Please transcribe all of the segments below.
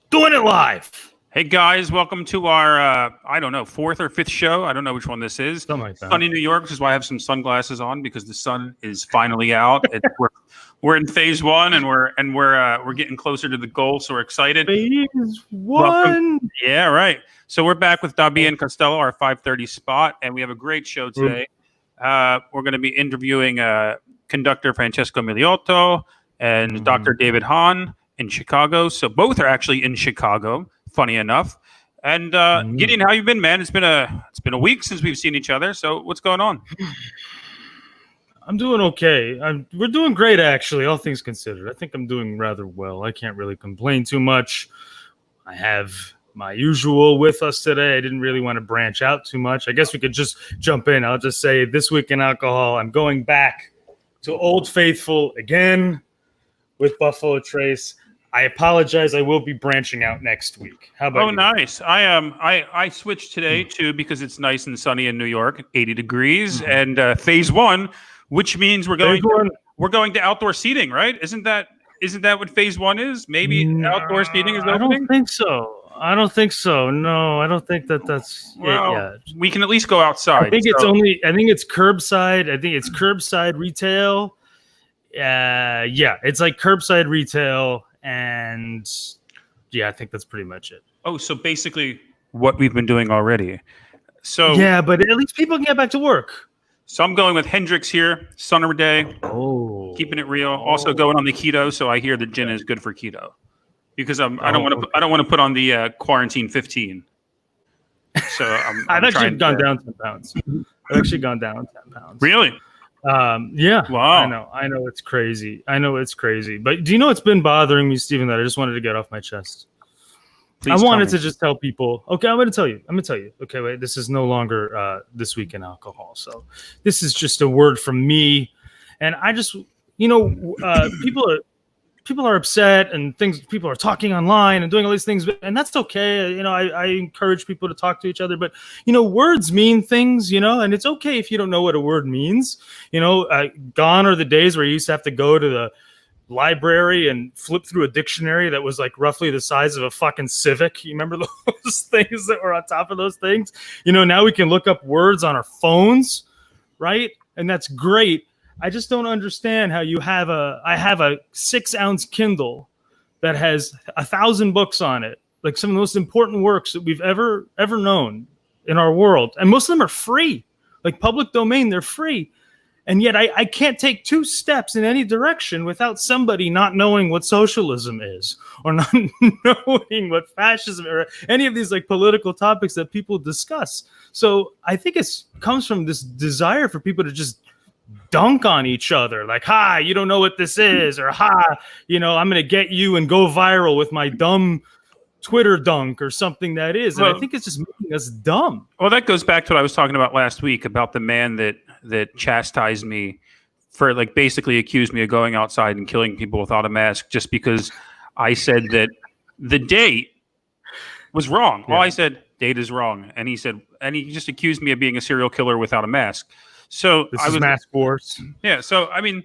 Doing it live. Hey guys, welcome to our fourth or fifth show. I don't know which one this is. Something like that. Sunny New York, which is why I have some sunglasses on because the sun is finally out. We're in phase one, and we're getting closer to the goal, so we're excited. Phase one. Welcome. Yeah, right. So we're back with Dabi and Costello, our 5:30 spot, and we have a great show today. We're going to be interviewing conductor Francesco Miliotto and Dr. David Hahn in Chicago. So both are actually in Chicago, funny enough. And Gideon, how you been, man? It's been a week since we've seen each other. So what's going on? I'm doing okay. We're doing great, actually, all things considered. I think I'm doing rather well. I can't really complain too much. I have my usual with us today. I didn't really want to branch out too much. I guess we could just jump in. I'll just say this week in alcohol, I'm going back to Old Faithful again with Buffalo Trace. I apologize. I will be branching out next week. How about you? Nice. I switched today too because it's nice and sunny in New York, 80 degrees, and phase one, which means we're going to outdoor seating, right? Isn't that what phase one is? Maybe outdoor seating is opening? I don't think so. No, I don't think that's it yet. We can at least go outside. I think it's curbside. I think it's curbside retail. It's like curbside retail. And I think that's pretty much it. Oh, so basically what we've been doing already. So yeah, but at least people can get back to work. So I'm going with Hendrix here, summer day. Oh, keeping it real. Also going on the keto, so I hear the gin is good for keto. Because I don't want to put on the quarantine 15. So I've actually gone down 10 pounds. Really? Yeah. Wow. I know it's crazy. But do you know what's been bothering me, Stephen, that I just wanted to get off my chest? Please I wanted to just tell people, okay, I'm going to tell you. Okay, wait, this is no longer This Week in Alcohol. So this is just a word from me. And I just, people are upset and people are talking online and doing all these things, and that's okay. I encourage people to talk to each other, but words mean things, and it's okay if you don't know what a word means. Gone are the days where you used to have to go to the library and flip through a dictionary that was like roughly the size of a fucking Civic. You remember those things that were on top of those things? Now we can look up words on our phones, right? And that's great. I just don't understand how I have a 6-ounce Kindle that has 1,000 books on it, like some of the most important works that we've ever known in our world. And most of them are free, like public domain, they're free. And yet I can't take 2 steps in any direction without somebody not knowing what socialism is or not knowing what fascism or any of these like political topics that people discuss. So I think it comes from this desire for people to just dunk on each other, like, "Ha, you don't know what this is," or "Ha, I'm going to get you and go viral with my dumb Twitter dunk," or something that is. And I think it's just making us dumb. Well, that goes back to what I was talking about last week about the man that chastised me for like basically accused me of going outside and killing people without a mask just because I said that the date was wrong. Yeah. Well, I said date is wrong, and he just accused me of being a serial killer without a mask. So this is mask wars. Yeah. So I mean,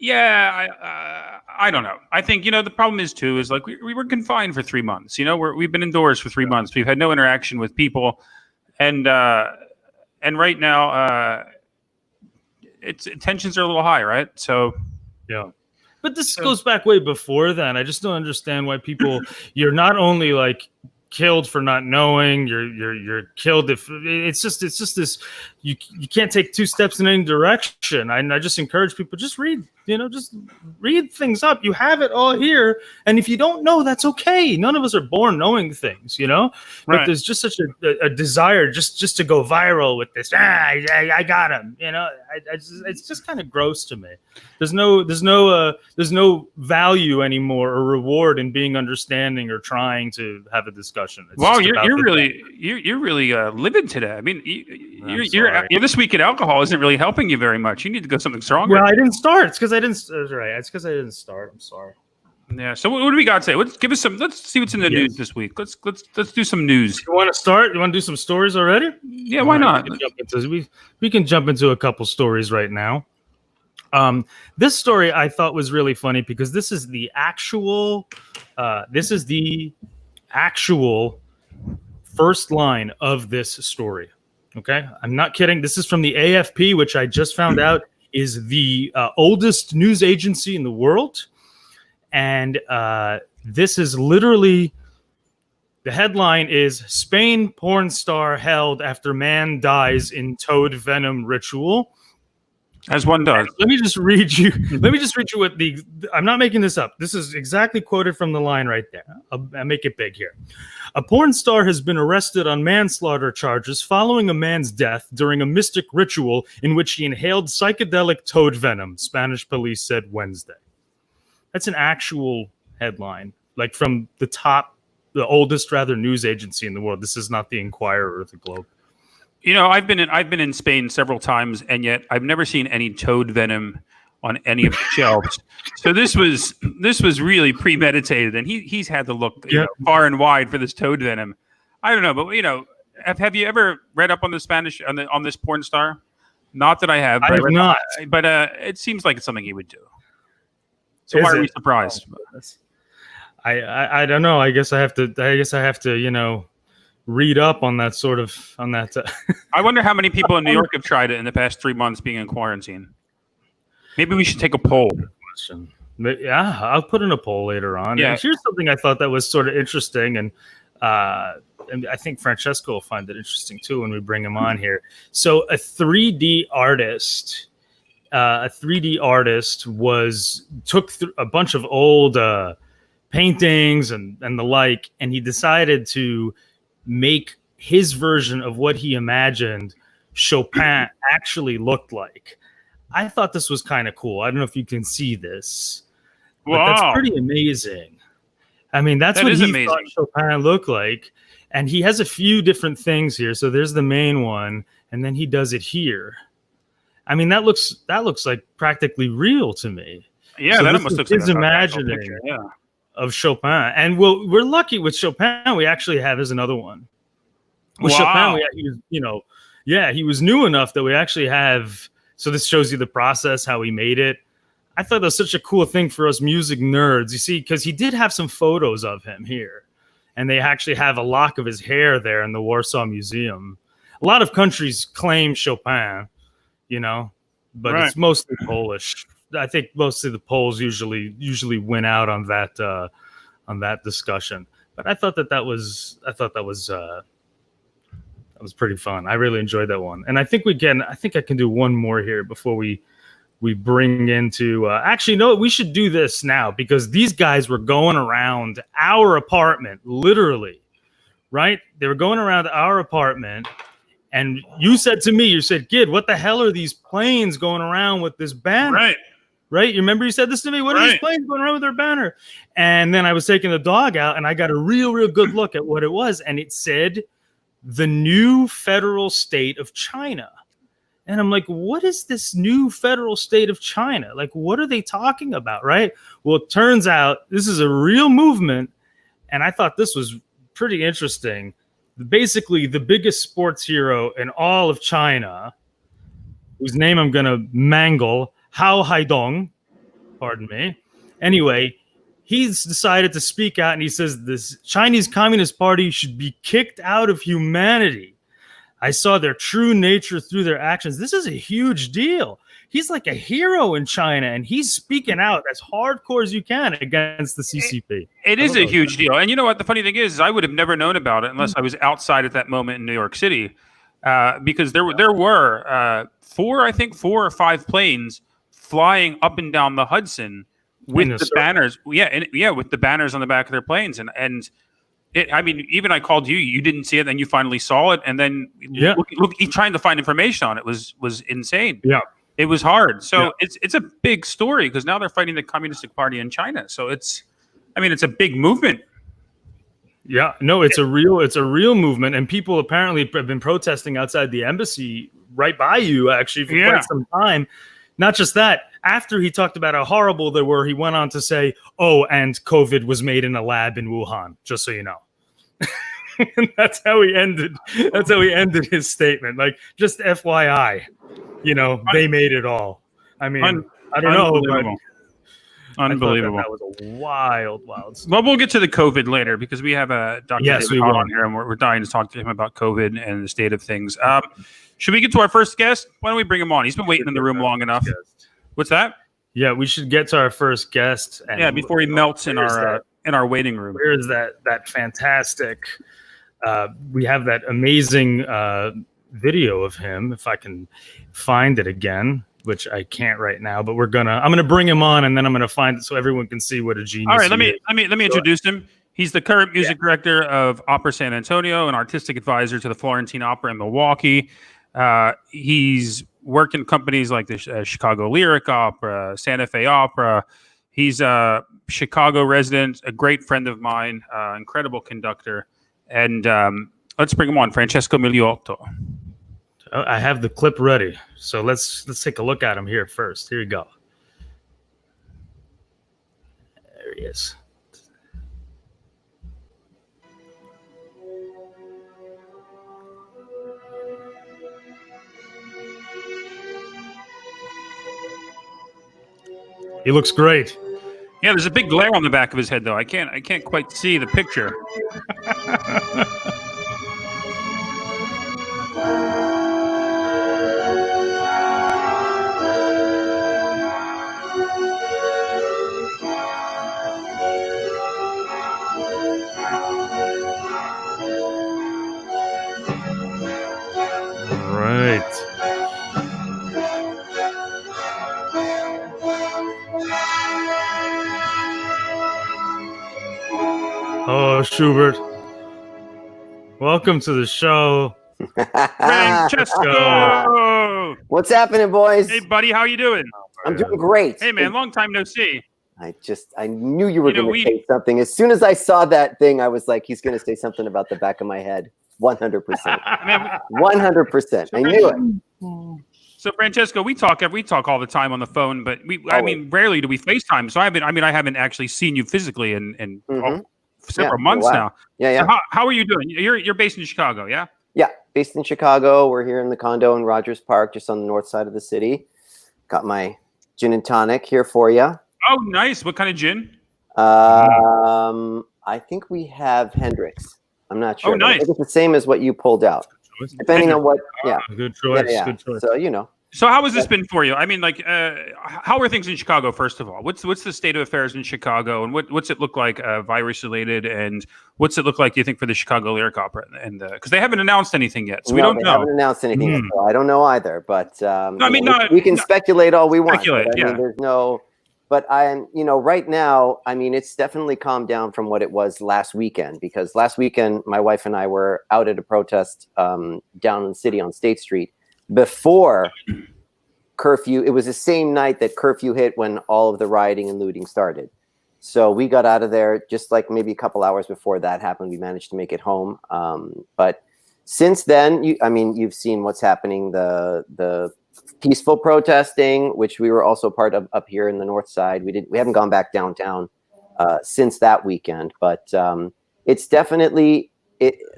I don't know. I think the problem is like we were confined for 3 months. We've been indoors for 3 months. We've had no interaction with people, and right now, tensions are a little high, right? So yeah. But this goes back way before then. I just don't understand why people. You're not only like killed for not knowing, you're killed if it's just this. You can't take 2 steps in any direction. I just encourage people, just read, just read things up. You have it all here, and if you don't know, that's okay. None of us are born knowing things, But right. There's just such a desire just to go viral with this. I got him. It's just kind of gross to me. There's no value anymore or reward in being understanding or trying to have a discussion. Wow, you're really livid today. I mean, you're This Week in Alcohol isn't really helping you very much. You need to go something stronger. Well, I didn't start. It's because I didn't. Right. It's because I didn't start. I'm sorry. Yeah. So what do we got today? Let's see what's in the news this week. Let's do some news. You want to start? You want to do some stories already? Yeah. Why not? We can jump into a couple stories right now. This story I thought was really funny because this is the actual first line of this story. Okay, I'm not kidding. This is from the AFP, which I just found out is the oldest news agency in the world, and this is literally. The headline is Spain porn star held after man dies in toad venom ritual. As one does. Let me just read you what I'm not making this up. This is exactly quoted from the line right there. I'll make it big here. A porn star has been arrested on manslaughter charges following a man's death during a mystic ritual in which he inhaled psychedelic toad venom, Spanish police said Wednesday. That's an actual headline, like from the oldest news agency in the world. This is not the Inquirer or the Globe. You know, I've been in Spain several times, and yet I've never seen any toad venom on any of the shelves. So this was really premeditated, and he's had to look far and wide for this toad venom. I don't know, but have you ever read up on the Spanish on this porn star? Not that I have. I have not. But it seems like it's something he would do. So why are we surprised? I don't know. I guess I have to read up on that. I wonder how many people in New York have tried it in the past 3 months being in quarantine. Maybe we should take a poll. But yeah, I'll put in a poll later on. Yeah. And here's something I thought that was sort of interesting, and I think Francesco will find it interesting too when we bring him on here. So a 3D artist took a bunch of old paintings and the like, and he decided to make his version of what he imagined Chopin actually looked like. I thought this was kind of cool. I don't know if you can see this, but that's pretty amazing. I mean, that's what he thought Chopin looked like. And he has a few different things here. So there's the main one, and then he does it here. I mean, that looks like practically real to me. Yeah, so that almost looks like his imagining of Chopin. And we're lucky with Chopin. We actually have another one. With Chopin, he was new enough that we actually have. So this shows you the process, how he made it. I thought that was such a cool thing for us music nerds. You see, because he did have some photos of him here, and they actually have a lock of his hair there in the Warsaw Museum. A lot of countries claim Chopin, but It's mostly Polish. I think mostly the Poles usually win out on that discussion. But I thought that was pretty fun. I really enjoyed that one, and I think I can do one more here before we bring into. Actually, no, we should do this now because these guys were going around our apartment, literally, right? They were going around our apartment. And you said to me, Gid, what the hell are these planes going around with this banner? Right? You remember you said this to me? What are these planes going around with their banner? And then I was taking the dog out, and I got a real, real good look at what it was. And it said, the new federal state of China. And I'm like, what is this new federal state of China? Like, what are they talking about, right? Well, it turns out this is a real movement. And I thought this was pretty interesting. Basically, the biggest sports hero in all of China, whose name I'm going to mangle, Hao Haidong, pardon me. Anyway, he's decided to speak out, and he says this Chinese Communist Party should be kicked out of humanity. I saw their true nature through their actions. This is a huge deal. He's like a hero in China, and he's speaking out as hardcore as you can against the CCP. It is a huge deal. And you know what? The funny thing is I would have never known about it unless I was outside at that moment in New York City, because there were 4 or 5 planes flying up and down the Hudson with the banners. With the banners on the back of their planes. And even I called you. You didn't see it, then you finally saw it, and then look, trying to find information on it was insane. Yeah. It was hard. So it's a big story because now they're fighting the Communist Party in China. So it's a big movement. Yeah, no, it's a real movement, and people apparently have been protesting outside the embassy right by you actually for quite some time. Not just that, after he talked about how horrible they were, he went on to say, "Oh, and COVID was made in a lab in Wuhan," just so you know. And that's how he ended. That's how he ended his statement. Like, just FYI. They made it all. I mean, I don't know, but Unbelievable. that was a wild story. Well, we'll get to the COVID later because we have a Dr. Yes, David we will. on here, and we're dying to talk to him about COVID and the state of things. Should we get to our first guest? Why don't we bring him on? He's been waiting in the room long enough. What's that? Yeah, we should get to our first guest. And before he melts in our waiting room. Where is that fantastic? We have that amazing video of him. If I can find it again, which I can't right now, but I'm gonna bring him on, and then I'm gonna find it so everyone can see what a genius. All right, let me introduce him. He's the current music director of Opera San Antonio, an artistic advisor to the Florentine Opera in Milwaukee. He's worked in companies like the Chicago Lyric Opera, Santa Fe Opera. He's a Chicago resident, a great friend of mine, incredible conductor. And let's bring him on, Francesco Miliotto. I have the clip ready, so let's take a look at him here first. Here you go. There he is. He looks great. Yeah, there's a big glare on the back of his head, though. I can't quite see the picture. Right. Oh, Schubert. Welcome to the show. Francesco! What's happening, boys? Hey, buddy, how you doing? I'm doing great. Hey, man, long time no see. I knew you were going to say something. As soon as I saw that thing, I was like, he's going to say something about the back of my head. 100%. 100%. I knew it. So, Francesco, we talk all the time on the phone, but rarely do we FaceTime. So I haven't actually seen you physically in several months now. Yeah. So how are you doing? You're based in Chicago, yeah? Yeah, based in Chicago. We're here in the condo in Rogers Park, just on the north side of the city. Got my gin and tonic here for you. Oh, nice. What kind of gin? I think we have Hendrix. I'm not sure. Oh, nice. I think it's the same as what you pulled out. Depending on what, Good choice. Yeah. Good choice. So, So how has this been for you? I mean, how are things in Chicago, first of all? What's the state of affairs in Chicago, and what's it look like virus-related, and what's it look like, do you think, for the Chicago Lyric Opera? And because they haven't announced anything yet, so we don't know. They haven't announced anything yet, so I don't know either. But we can no, speculate all we want. Speculate, I mean, there's no. But right now, I mean, it's definitely calmed down from what it was last weekend, because last weekend my wife and I were out at a protest down in the city on State Street before curfew. It was the same night that curfew hit when all of the rioting and looting started. So we got out of there just like maybe a couple hours before that happened. We managed to make it home. But since then, you've seen what's happening, the peaceful protesting, which we were also part of up here in the north side. We haven't gone back downtown since that weekend, but it's definitely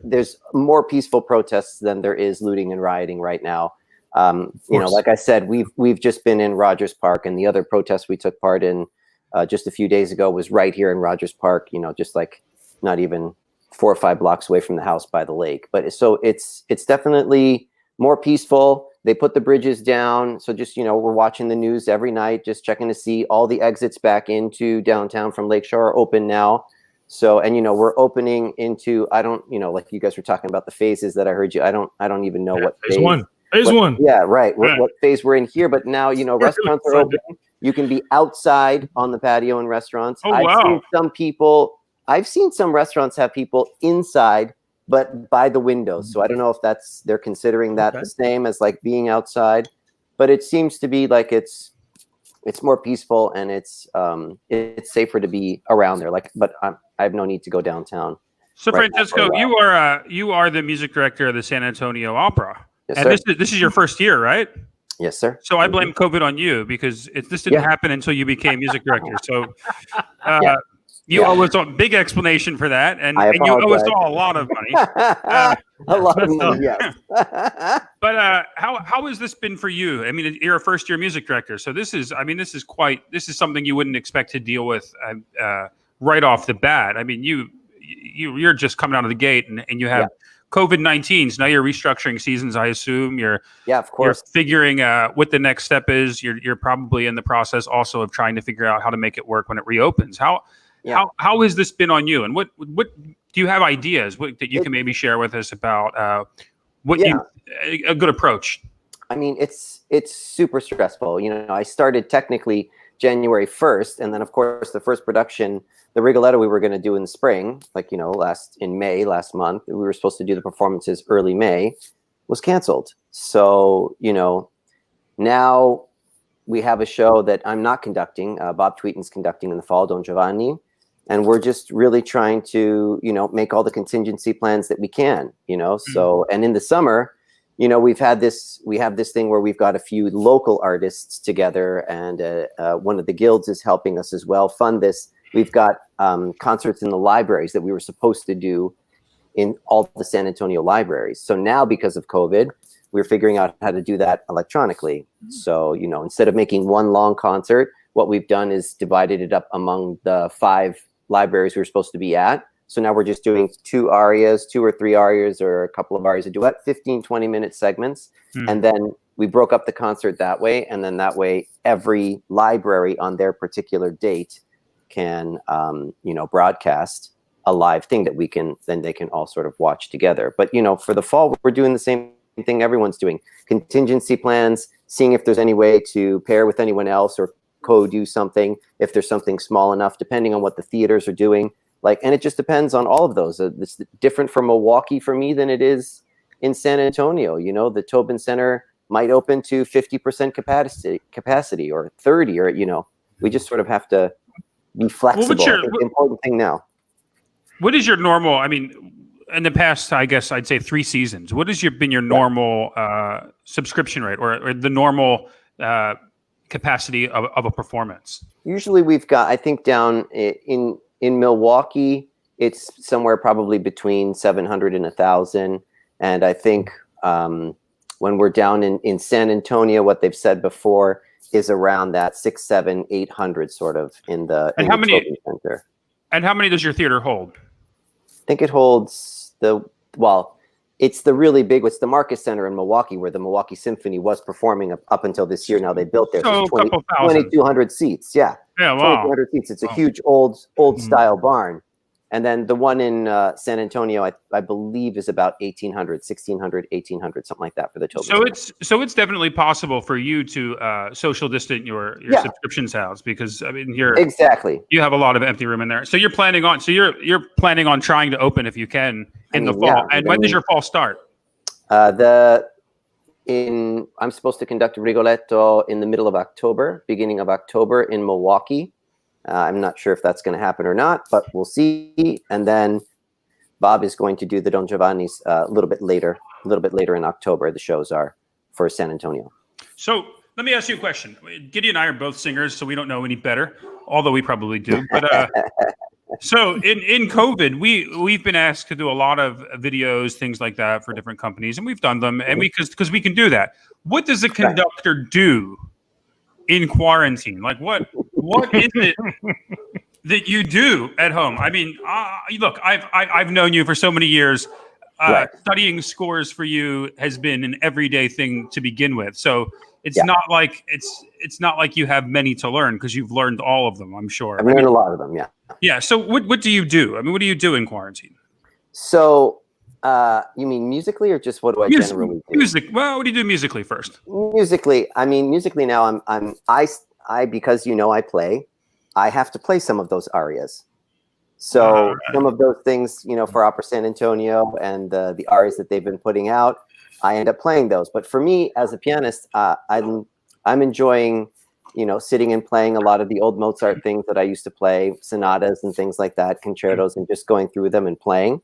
there's more peaceful protests than there is looting and rioting right now. Like I said, we've just been in Rogers Park, and the other protest we took part in just a few days ago was right here in Rogers Park. Just like not even 4 or 5 blocks away from the house by the lake. But so it's definitely more peaceful. They put the bridges down. So just, we're watching the news every night, just checking to see all the exits back into downtown from Lakeshore are open now. So, and, we're opening into, I don't, like you guys were talking about the phases that I heard you. I don't even know what phase one. Phase one. Yeah, right. What phase we're in here. But now, restaurants are open. You can be outside on the patio in restaurants. Oh, wow. I've seen some restaurants have people inside, but by the windows. So I don't know if they're considering that the same as like being outside, but it seems to be like it's more peaceful, and it's safer to be around there. But I have no need to go downtown. So Francesco, you are the music director of the San Antonio Opera, yes, and sir. this is your first year, right? Yes, sir. So I blame COVID on you, because this didn't happen until you became music director. So You Yeah. owe us a big explanation for that, and I you owe us apologize. all a lot of money. A lot of That's money, yes. But how has this been for you? I mean, you're a first-year music director, so this is something you wouldn't expect to deal with right off the bat. I mean, you're just coming out of the gate, and you have COVID-19. So now you're restructuring seasons. I assume of you're course. figuring what the next step is. You're probably in the process also of trying to figure out how to make it work when it reopens. How has this been on you? And what do you have ideas that you can maybe share with us about a good approach? I mean, it's super stressful. You know, I started technically January 1st, and then of course the first production, the Rigoletto we were going to do in the spring, like, you know, last month, we were supposed to do the performances early May, was canceled. So, you know, now we have a show that I'm not conducting. Bob Tweeton's conducting in the fall, Don Giovanni. And we're just really trying to, you know, make all the contingency plans that we can, you know. So, and in the summer, you know, we have this thing where we've got a few local artists together, and one of the guilds is helping us as well fund this. We've got concerts in the libraries that we were supposed to do in all the San Antonio libraries. So now, because of COVID, we're figuring out how to do that electronically. So, you know, instead of making one long concert, what we've done is divided it up among the 5 libraries we were supposed to be at. So now we're just doing 2 arias, 2 or 3 arias, or a couple of arias, a duet, 15, 20-minute segments. And then we broke up the concert that way. And then that way, every library on their particular date can, you know, broadcast a live thing that they can all sort of watch together. But, you know, for the fall, we're doing the same thing everyone's doing. Contingency plans, seeing if there's any way to pair with anyone else or co-do something, if there's something small enough, depending on what the theaters are doing. Like, and it just depends on all of those. It's different from Milwaukee for me than it is in San Antonio. You know, the Tobin Center might open to 50% capacity or 30, or, you know, we just sort of have to be flexible. I think the important thing now. What is your normal, I mean, in the past, I guess I'd say 3 seasons, what has been your normal subscription rate or the normal capacity of a performance? Usually we've got, I think down in Milwaukee, it's somewhere probably between 700 and 1,000. And I think when we're down in San Antonio, what they've said before is around that 600, 700, 800 sort of in the Tobin Center. And how many does your theater hold? I think it holds it's the really big, it's the Marcus Center in Milwaukee, where the Milwaukee Symphony was performing up until this year. Now they built there. So 2,200 seats. Yeah. Yeah, wow. 2,200 seats. It's a huge old style barn. And then the one in San Antonio, I believe, is about 1,800, 1,600, 1,800, something like that for the Tobin Center. So it's definitely possible for you to social distant your subscription sales, because I mean you have a lot of empty room in there. So you're planning on trying to open if you can in the fall. Yeah, and when does your fall start? I'm supposed to conduct Rigoletto in the middle of October, beginning of October in Milwaukee. I'm not sure if that's going to happen or not, but we'll see. And then Bob is going to do the Don Giovanni's a little bit later in October. The shows are for San Antonio. So let me ask you a question. Gideon and I are both singers, so we don't know any better, although we probably do. But so in COVID, we've been asked to do a lot of videos, things like that for different companies, and we've done them, and because we can do that. What does a conductor do in quarantine? Like what is it that you do at home? I mean, look, I've known you for so many years. Studying scores for you has been an everyday thing to begin with. So it's not like you have many to learn, because you've learned all of them, I'm sure. I've learned a lot of them. Yeah. Yeah. So what do you do? I mean, what do you do in quarantine? So you mean musically, or just what do I generally do? Music. Well, what do you do musically first? Musically now I because I play, I have to play some of those arias. So some of those things, for Opera San Antonio and the arias that they've been putting out, I end up playing those. But for me as a pianist, I'm enjoying, sitting and playing a lot of the old Mozart things that I used to play, sonatas and things like that, concertos, and just going through them and playing.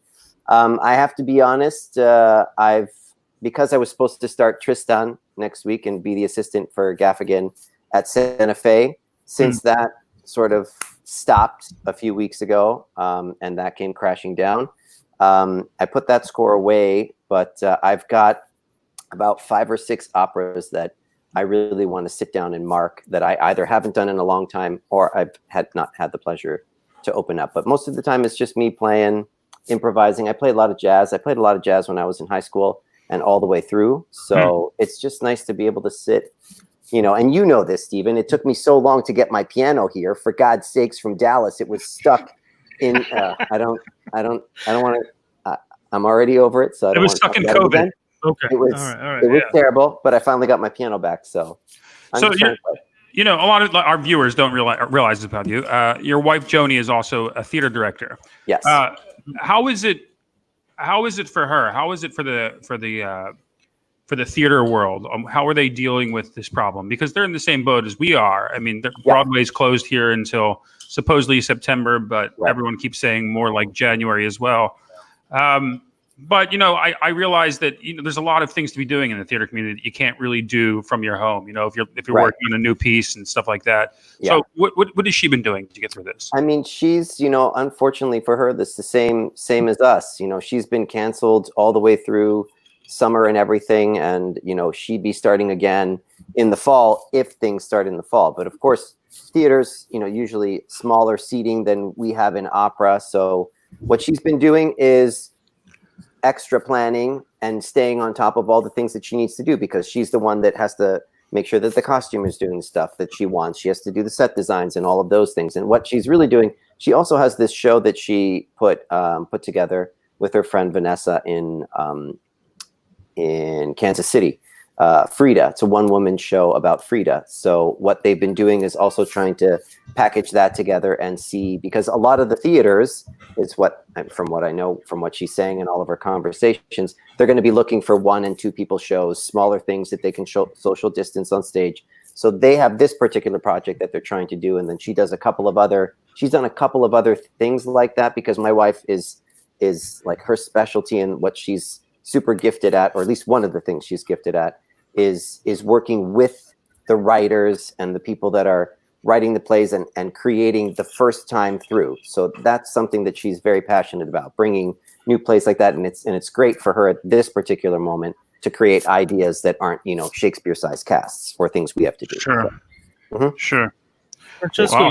I have to be honest, because I was supposed to start Tristan next week and be the assistant for Gaffigan at Santa Fe, since that sort of stopped a few weeks ago, and that came crashing down. I put that score away, but I've got about 5 or 6 operas that I really want to sit down and mark that I either haven't done in a long time or I've not had the pleasure to open up. But most of the time it's just me playing, improvising. I play a lot of jazz. I played a lot of jazz when I was in high school and all the way through. So it's just nice to be able to sit, and you know this, Stephen, it took me so long to get my piano here. For God's sakes, from Dallas, it was stuck in, I don't want to, I'm already over it. So I don't want to talk about it again. Okay. It was, it was terrible, but I finally got my piano back. So, a lot of our viewers don't realize this about you. Your wife Joni is also a theater director. Yes. How is it for her? How is it for the theater world? How are they dealing with this problem? Because they're in the same boat as we are. I mean, Broadway's closed here until supposedly September, but everyone keeps saying more like January as well. But I realize that there's a lot of things to be doing in the theater community that you can't really do from your home. If you're working on a new piece and stuff like that. Yeah. So what has she been doing to get through this? I mean, she's unfortunately for her, this is the same as us. She's been canceled all the way through summer and everything, and she'd be starting again in the fall if things start in the fall. But of course, theaters usually smaller seating than we have in opera. So what she's been doing is extra planning and staying on top of all the things that she needs to do, because she's the one that has to make sure that the costume is doing stuff that she wants. She has to do the set designs and all of those things. And what she's really doing, she also has this show that she put together with her friend Vanessa in Kansas City, Frida. It's a one-woman show about Frida. So what they've been doing is also trying to package that together and see, because a lot of the theaters, is from what I know, from what she's saying in all of our conversations, they're going to be looking for 1 and 2 people shows, smaller things that they can show social distance on stage. So they have this particular project that they're trying to do, and then she's done a couple of other things like that, because my wife is like her specialty and what she's super gifted at, or at least one of the things she's gifted at, is working with the writers and the people that are writing the plays and creating the first time through. So that's something that she's very passionate about, bringing new plays like that. And it's great for her at this particular moment to create ideas that aren't, Shakespeare-sized casts or things we have to do. Sure. So, Sure. Francesco,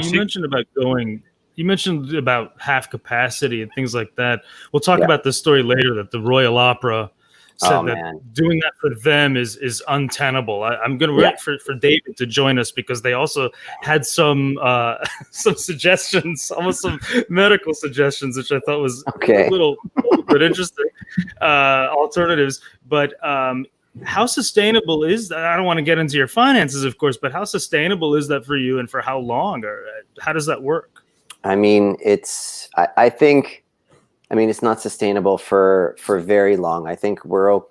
you mentioned about half capacity and things like that. We'll talk about this story later, that the Royal Opera said doing that for them is untenable. I'm going to wait for David to join us, because they also had some suggestions, almost some medical suggestions, which I thought was a little bit interesting, alternatives. But how sustainable is that? I don't want to get into your finances, of course, but how sustainable is that for you, and for how long, or how does that work? I mean, I think it's not sustainable for very long. I think we're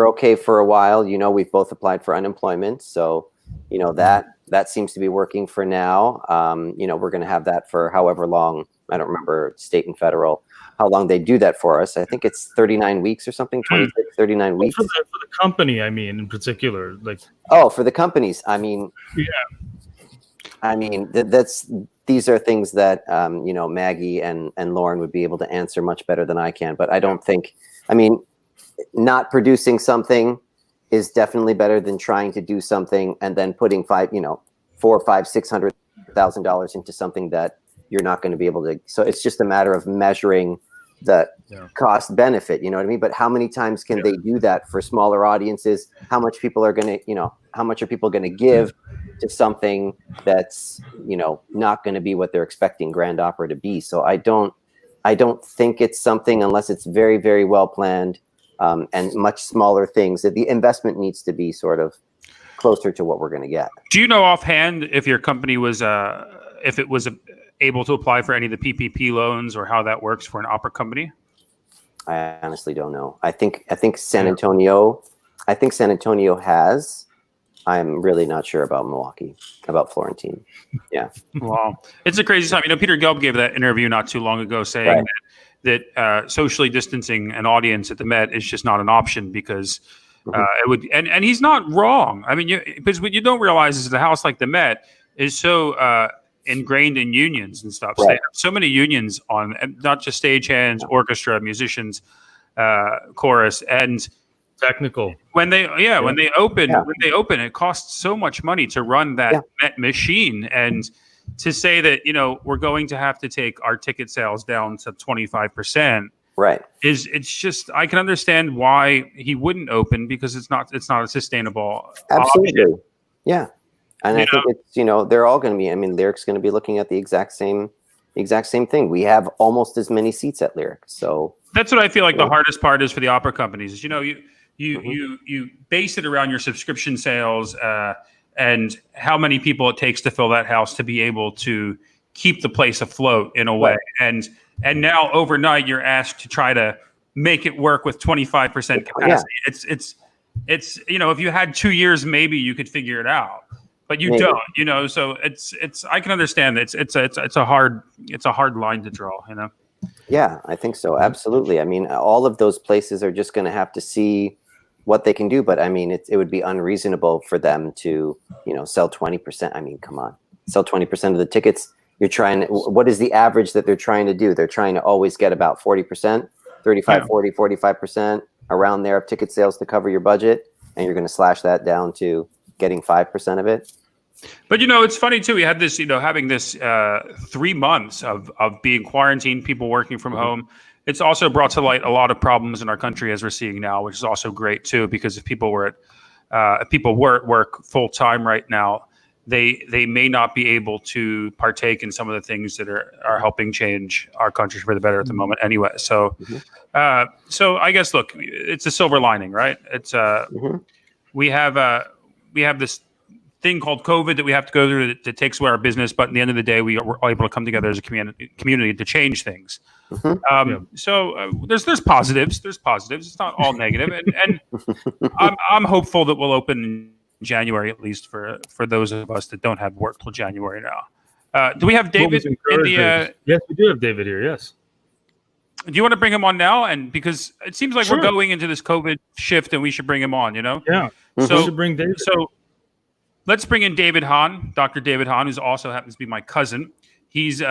okay for a while. We've both applied for unemployment, so that seems to be working for now. We're going to have that for however long. I don't remember state and federal how long they do that for us. I think it's 39 weeks or something, 26, 39 weeks. For the company, in particular, for the companies. These are things that Maggie and Lauren would be able to answer much better than I can. But I don't think, not producing something is definitely better than trying to do something and then putting $600,000 into something that you're not going to be able to. So it's just a matter of measuring the cost benefit. You know what I mean? But how many times can they do that for smaller audiences? How much people are going to, how much are people going to give to something that's, not going to be what they're expecting grand opera to be? So I don't think it's something, unless it's very, very well planned, and much smaller things, that the investment needs to be sort of closer to what we're going to get. Do you know offhand if your company was, able to apply for any of the PPP loans, or how that works for an opera company? I honestly don't know. I think San Antonio has. I'm really not sure about Milwaukee, about Florentine. Yeah. Wow. It's a crazy time. Peter Gelb gave that interview not too long ago saying that socially distancing an audience at the Met is just not an option, because it would, and he's not wrong. Because what you don't realize is that a house like the Met is so ingrained in unions and stuff. So Right. they have so many unions on, and not just stagehands, orchestra, musicians, chorus, and Technical. when they open, Yeah. it costs so much money to run that machine, and to say that we're going to have to take our ticket sales down to 25%. Right. It's just, I can understand why he wouldn't open, because it's not a sustainable Absolutely. option. Yeah. And I think it's, they're all going to be, I mean, Lyric's going to be looking at the exact same thing. We have almost as many seats at Lyric. So that's what I feel like the hardest part is for the opera companies is, you base it around your subscription sales, and how many people it takes to fill that house to be able to keep the place afloat in a way. Right. And now overnight you're asked to try to make it work with 25% capacity. It's if you had 2 years, maybe you could figure it out, but you don't, so it's I can understand that it's a hard line to draw, Yeah, I think so. Absolutely. I mean, all of those places are just going to have to see what they can do, but I mean, it would be unreasonable for them to, sell 20%. I mean, come on, sell 20% of the tickets. What is the average that they're trying to do? They're trying to always get about 40%, 35, 40, 45% around there of ticket sales to cover your budget. And you're going to slash that down to getting 5% of it. But it's funny too. We had this, having this 3 months of being quarantined, people working from home. It's also brought to light a lot of problems in our country as we're seeing now, which is also great too. Because if people were at work full time right now, they may not be able to partake in some of the things that are helping change our country for the better at the moment. Anyway, so I guess look, it's a silver lining, right? It's we have this thing called COVID that we have to go through that takes away our business, but in the end of the day, we are able to come together as a community to change things. So there's positives. There's positives. It's not all negative, and I'm hopeful that we'll open in January, at least for those of us that don't have work till January now. Do we have David in the? Yes, we do have David here. Yes. Do you want to bring him on now? And because it seems like we're going into this COVID shift, and we should bring him on. Yeah. So we should bring David. So let's bring in David Hahn, Dr. David Hahn, who also happens to be my cousin. He's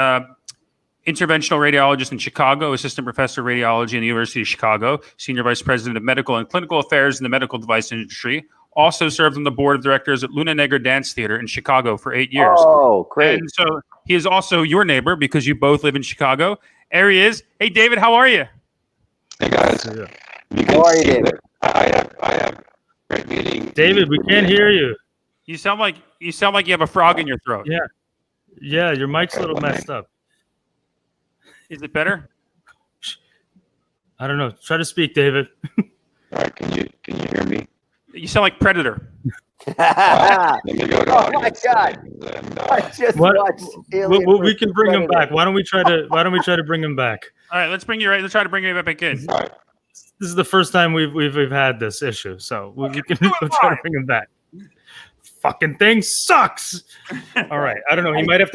interventional radiologist in Chicago, assistant professor of radiology in the University of Chicago, senior vice president of medical and clinical affairs in the medical device industry. Also served on the board of directors at Luna Negra Dance Theater in Chicago for 8 years. Oh, great. And so he is also your neighbor because you both live in Chicago. There he is. Hey, David, how are you? Hey, guys. How are you, David? I have great meeting. David, we can't hear you. You sound like you have a frog in your throat. Yeah, your mic's a little messed up. Is it better? I don't know. Try to speak, David. All right, can you hear me? You sound like Predator. Let me go to Oh my audience God. settings and, I just watched Alien We can bring him Predator. back. Why don't we try to bring him back? All right, let's try to bring you back in. all right. This is the first time we've had this issue, so we'll try to bring him back. Fucking thing sucks. All right, I don't know. He might have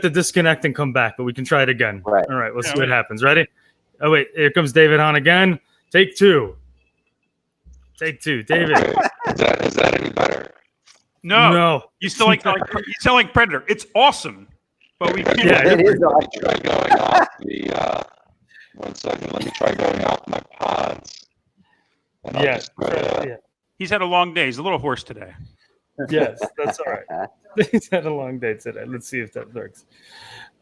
to disconnect and come back, but we can try it again. Right. All right, we'll see what happens. Ready? Oh wait, here comes David Hahn again. Take two. David. Okay. Is that any better? No. You still like Predator. It's awesome, but we can't. Yeah, It is Let me try going off the. 1 second. Let me try going off my pods. And I'll just try to- He's had a long day. He's a little hoarse today. Yes, that's all right. He's had a long day today. Let's see if that works.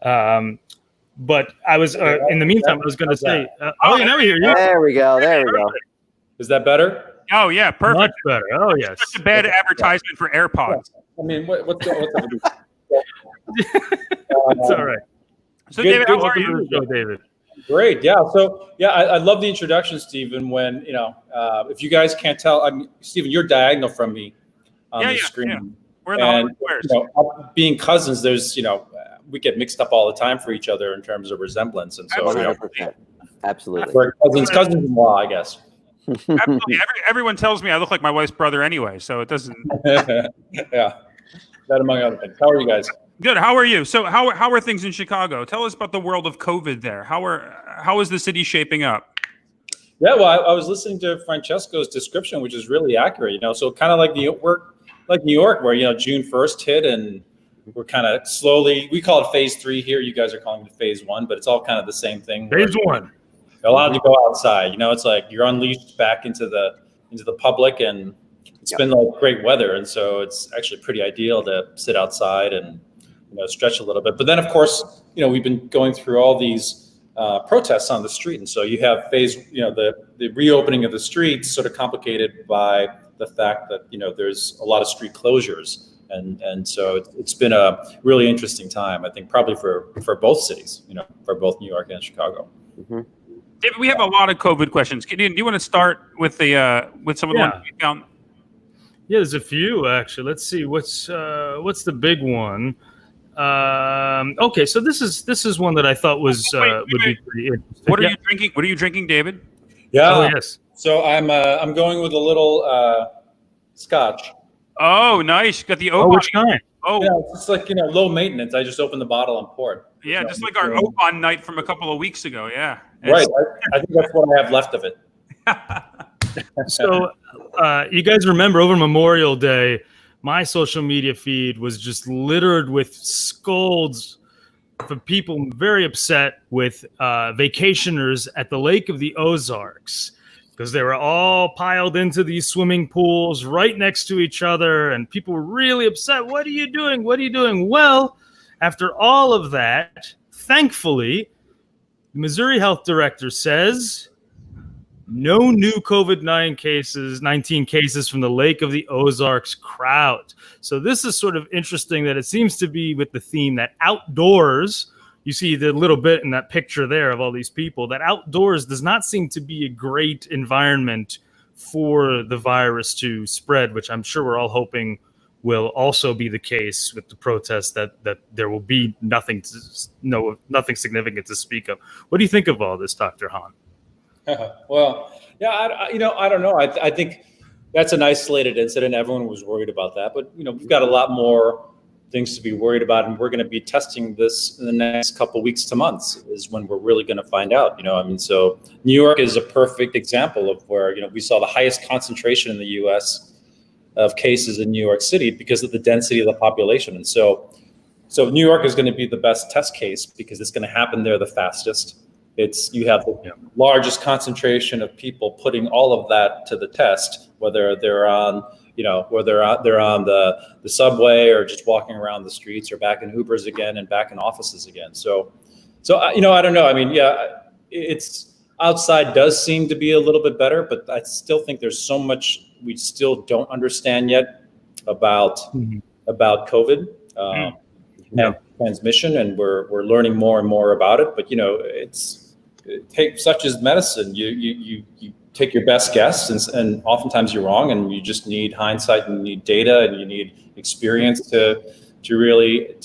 But I was in the meantime, I was going to say. Now we hear you. There we go. There we go. Is that better? Oh yeah, perfect. Much better. Oh yes. Such a bad advertisement for AirPods. I mean, what's that? It's all right. So Good- David, good how are Welcome to you? the show, David. Great. Yeah. So I love the introduction, Stephen. When if you guys can't tell, Stephen, you're diagonal from me on the screen. Yeah. We're in the And Hollywood Squares. being cousins, there's we get mixed up all the time for each other in terms of resemblance, and so 100%. Absolutely. we're cousins-in-law, I guess. Absolutely. Everyone tells me I look like my wife's brother anyway, so it doesn't. Yeah. That among other things. How are you guys? Good. How are you? So how are things in Chicago? Tell us about the world of COVID there. How is the city shaping up? Yeah, well, I was listening to Francesco's description, which is really accurate. So kind of like New York, where June 1st hit, and we're kind of slowly, we call it phase 3 here. You guys are calling it phase 1, but it's all kind of the same thing. Phase 1. You're allowed to go outside. It's like you're unleashed back into the public, and it's been like great weather, and so it's actually pretty ideal to sit outside and stretch a little bit. But then, of course, we've been going through all these protests on the street, and so you have the reopening of the streets sort of complicated by the fact that there's a lot of street closures, and so it's been a really interesting time, I think, probably for both cities, for both New York and Chicago. Mm-hmm. David, we have a lot of COVID questions. Do you want to start with some of the ones you found? Yeah, there's a few actually. Let's see what's the big one. Okay, so this is one that I thought would be pretty interesting. What are you drinking? What are you drinking, David? Yeah. Oh yes. So I'm going with a little scotch. Oh, nice. You got the Oh, which kind? Oh, yeah, it's like low maintenance. I just open the bottle and pour it. Yeah, just like our Oban night from a couple of weeks ago. Yeah. Right. I think that's what I have left of it. So, you guys remember over Memorial Day, my social media feed was just littered with scolds from people very upset with vacationers at the Lake of the Ozarks, because they were all piled into these swimming pools right next to each other, and people were really upset. What are you doing? What are you doing? Well, after all of that, thankfully, the Missouri Health Director says no new COVID-19 cases from the Lake of the Ozarks crowd. So this is sort of interesting that it seems to be with the theme that outdoors, you see the little bit in that picture there of all these people, that outdoors does not seem to be a great environment for the virus to spread, which I'm sure we're all hoping will also be the case with the protests, that there will be nothing significant to speak of. What do you think of all this, Dr. Hahn? Well, yeah, I don't know. I think that's an isolated incident. Everyone was worried about that, but we've got a lot more things to be worried about, and we're going to be testing this in the next couple weeks to months is when we're really going to find out. So New York is a perfect example of where we saw the highest concentration in the U.S. of cases in New York City because of the density of the population, and so New York is going to be the best test case because it's going to happen there the fastest. You have the largest concentration of people putting all of that to the test, whether they're on, they're on the subway or just walking around the streets or back in Ubers again and back in offices again. So I don't know. I mean, yeah, it's outside does seem to be a little bit better, but I still think there's so much we still don't understand yet about COVID and transmission, and we're learning more and more about it. But such as medicine, you take your best guess, and oftentimes you're wrong, and you just need hindsight, and you need data, and you need experience to really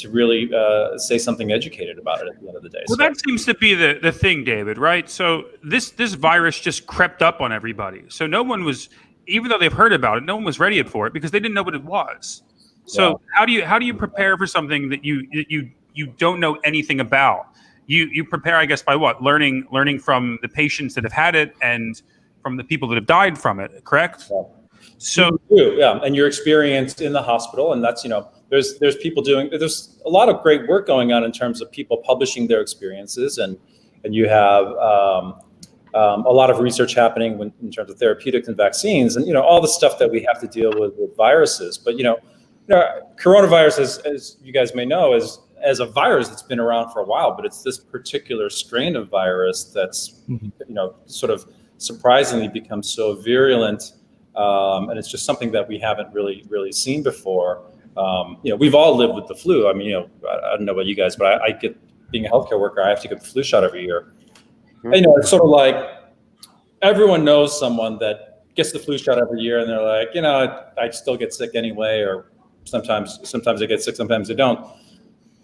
say something educated about it at the end of the day. Well, that seems to be the thing, David, right? So this virus just crept up on everybody. So no one was, even though they've heard about it, no one was ready for it because they didn't know what it was. So how do you prepare for something that you don't know anything about? You prepare, I guess, by what? Learning from the patients that have had it and from the people that have died from it, correct? Yeah. So and your experience in the hospital, and that's there's people there's a lot of great work going on in terms of people publishing their experiences, and you have a lot of research happening in terms of therapeutics and vaccines, and all the stuff that we have to deal with viruses. But coronavirus, as you guys may know, is as a virus that's been around for a while, but it's this particular strain of virus that's sort of surprisingly become so virulent, and it's just something that we haven't really seen before. We've all lived with the flu. I mean, I don't know about you guys, but I get, being a healthcare worker, I have to get the flu shot every year. And, it's sort of like everyone knows someone that gets the flu shot every year, and they're like, I still get sick anyway, or sometimes I get sick, sometimes I don't.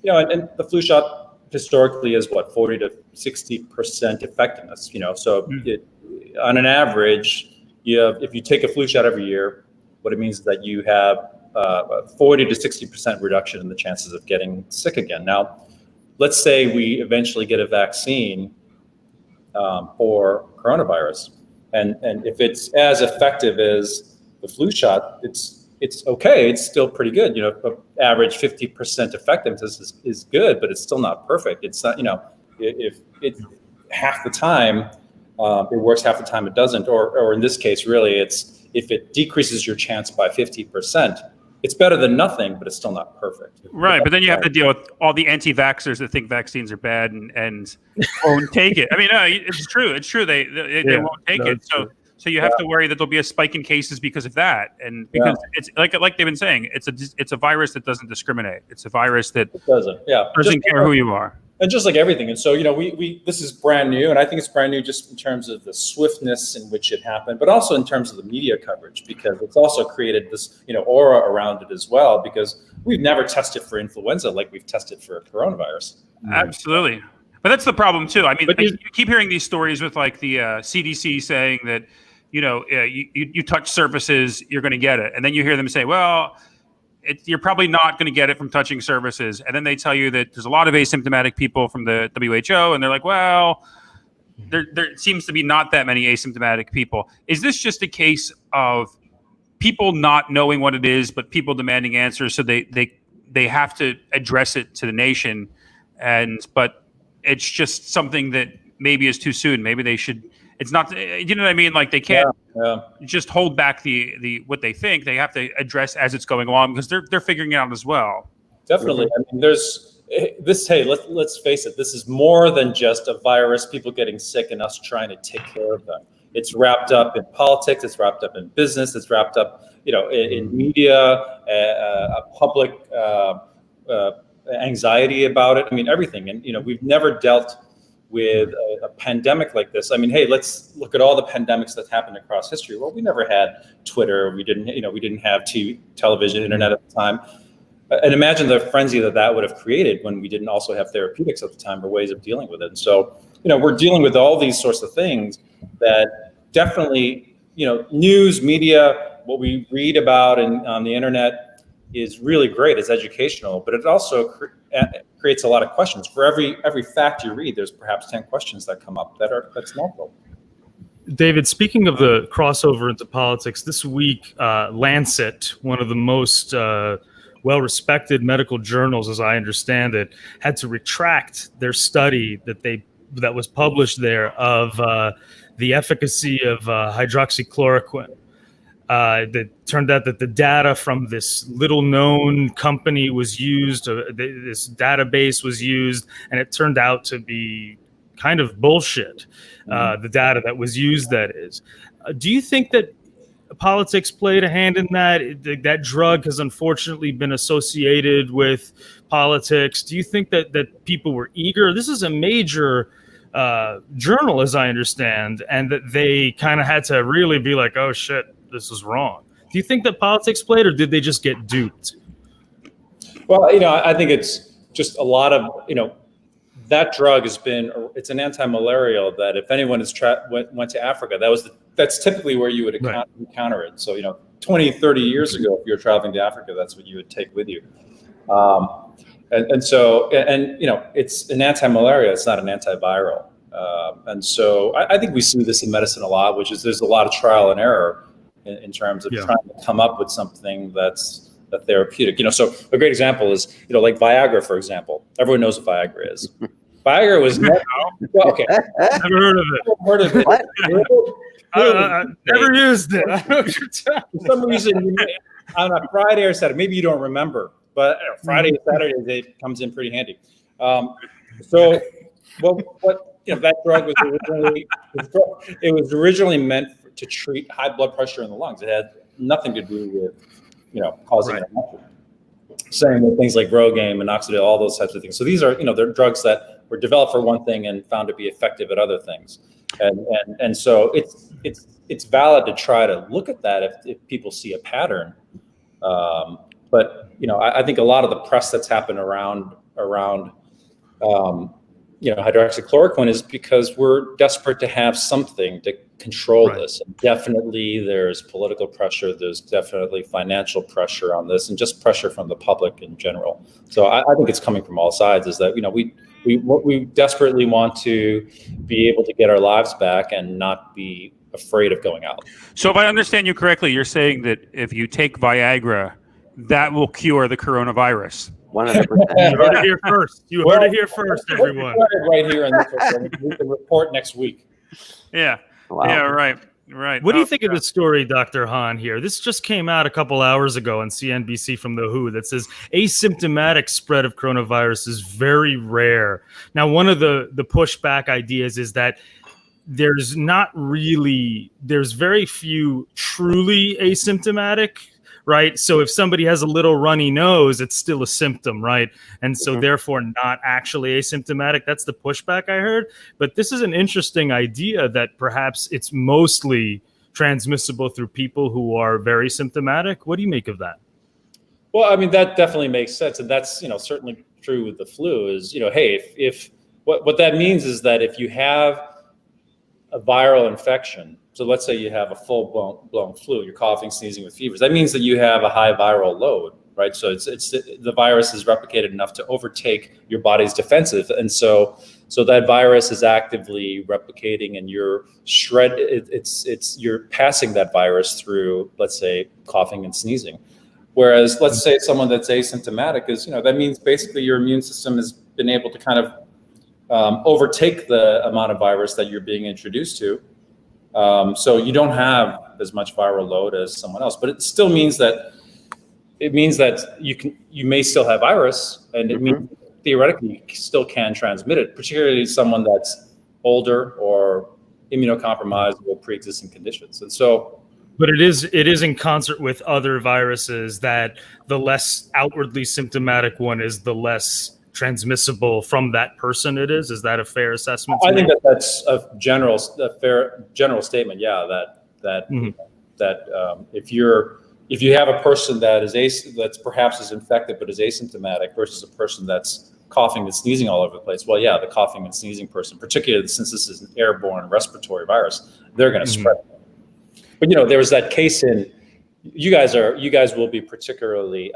And the flu shot historically is 40 to 60% effectiveness. So on an average, if you take a flu shot every year, what it means is that you have 40 to 60% reduction in the chances of getting sick again. Now, let's say we eventually get a vaccine for coronavirus, and if it's as effective as the flu shot, it's it's okay. It's still pretty good. Average 50% effectiveness is good, but it's still not perfect. It's not, if it's half the time, it works, half the time it doesn't. Or in this case, really, it's if it decreases your chance by 50%, it's better than nothing, but it's still not perfect. Right, but then you have to deal with all the anti-vaxxers that think vaccines are bad and won't take it. I mean, it's true. It's true. They won't take it. So you have to worry that there'll be a spike in cases because of that, and because it's like they've been saying, it's a virus that doesn't discriminate. It's a virus that doesn't care who you are. And just like everything. And so, we this is brand new, and I think it's brand new just in terms of the swiftness in which it happened, but also in terms of the media coverage, because it's also created this, aura around it as well, because we've never tested for influenza like we've tested for coronavirus. Absolutely. But that's the problem too. I mean, you keep hearing these stories with like the CDC saying that, you touch surfaces, you're going to get it. And then you hear them say, well, you're probably not going to get it from touching surfaces. And then they tell you that there's a lot of asymptomatic people from the WHO. And they're like, well, there seems to be not that many asymptomatic people. Is this just a case of people not knowing what it is, but people demanding answers? So they have to address it to the nation. But it's just something that maybe is too soon. Maybe they should. It's not, you know what I mean? Like they can't just hold back the what they think. They have to address as it's going along, because they're figuring it out as well. Definitely. I mean, there's this. Hey, let's face it. This is more than just a virus, people getting sick, and us trying to take care of them. It's wrapped up in politics. It's wrapped up in business. It's wrapped up, in media, public anxiety about it. I mean, everything. And we've never dealt with a pandemic like this. I mean, hey, let's look at all the pandemics that happened across history. Well, we never had Twitter. We didn't have television, internet at the time. And imagine the frenzy that would have created when we didn't also have therapeutics at the time or ways of dealing with it. And so, we're dealing with all these sorts of things that definitely, news, media, what we read about on the internet is really great. It's educational, but it also creates a lot of questions. For every fact you read, there's perhaps 10 questions that come up that's natural. David, speaking of the crossover into politics, this week, Lancet, one of the most well-respected medical journals, as I understand it, had to retract their study that was published there of the efficacy of hydroxychloroquine. That turned out that the data from this little-known company was used, this database was used, and it turned out to be kind of bullshit, the data that was used, that is. Do you think that politics played a hand in that? That drug has unfortunately been associated with politics. Do you think that people were eager? This is a major journal, as I understand, and that they kind of had to really be like, oh, shit, this is wrong. Do you think that politics played, or did they just get duped? Well, I think it's just a lot of, that drug it's an anti-malarial that if anyone went to Africa, that's typically where you would encounter it. So, 20, 30 years ago, if you were traveling to Africa, that's what you would take with you. So it's an anti-malaria, it's not an antiviral. And so I think we see this in medicine a lot, which is there's a lot of trial and error in terms of trying to come up with something that's therapeutic. So a great example is, like Viagra, for example. Everyone knows what Viagra is. Viagra was never, okay. Never heard of it. Heard of it. Never used it. I know what you're talking For some reason, on a Friday or Saturday, maybe you don't remember, but Friday or Saturday, it comes in pretty handy. That drug was originally meant to treat high blood pressure in the lungs. It had nothing to do with, causing an infection. Same with things like Rogaine, minoxidil, all those types of things. So these are, they're drugs that were developed for one thing and found to be effective at other things. And so it's valid to try to look at that if people see a pattern. But I think a lot of the press that's happened around hydroxychloroquine is because we're desperate to have something to control this. And definitely there's political pressure. There's definitely financial pressure on this, and just pressure from the public in general. So I think it's coming from all sides, is that, we desperately want to be able to get our lives back and not be afraid of going out. So if I understand you correctly, you're saying that if you take Viagra, that will cure the coronavirus. 100%. You heard it here first. You heard it here first, everyone. Right here in this we can report next week. Yeah. Wow. Yeah. Right. What do you think of the story, Dr. Hahn, here? This just came out a couple hours ago on CNBC from The WHO that says asymptomatic spread of coronavirus is very rare. Now, one of the pushback ideas is that there's very few truly asymptomatic, right? So if somebody has a little runny nose, it's still a symptom, right? And so therefore not actually asymptomatic. That's the pushback I heard. But this is an interesting idea that perhaps it's mostly transmissible through people who are very symptomatic. What do you make of that? Well, I mean, that definitely makes sense. And that's, certainly true with the flu is, hey, if what that means is that if you have a viral infection, so let's say you have a full-blown flu, you're coughing, sneezing with fevers. That means that you have a high viral load, right? So it's the virus is replicated enough to overtake your body's defensive, and so that virus is actively replicating, and you're you're passing that virus through, let's say, coughing and sneezing. Whereas, let's say someone that's asymptomatic is, that means basically your immune system has been able to kind of overtake the amount of virus that you're being introduced to. So you don't have as much viral load as someone else, but it still means that you may still have virus, and it means theoretically you still can transmit it, particularly someone that's older or immunocompromised with pre-existing conditions. And so, but it is in concert with other viruses that the less outwardly symptomatic one is the less transmissible from that person. Is that a fair assessment? I think that's a fair general statement. Yeah, that if you have a person that's perhaps is infected but is asymptomatic versus a person that's coughing and sneezing all over the place, well, yeah, the coughing and sneezing person, particularly since this is an airborne respiratory virus, they're going to spread it. But there was that case in you guys will be particularly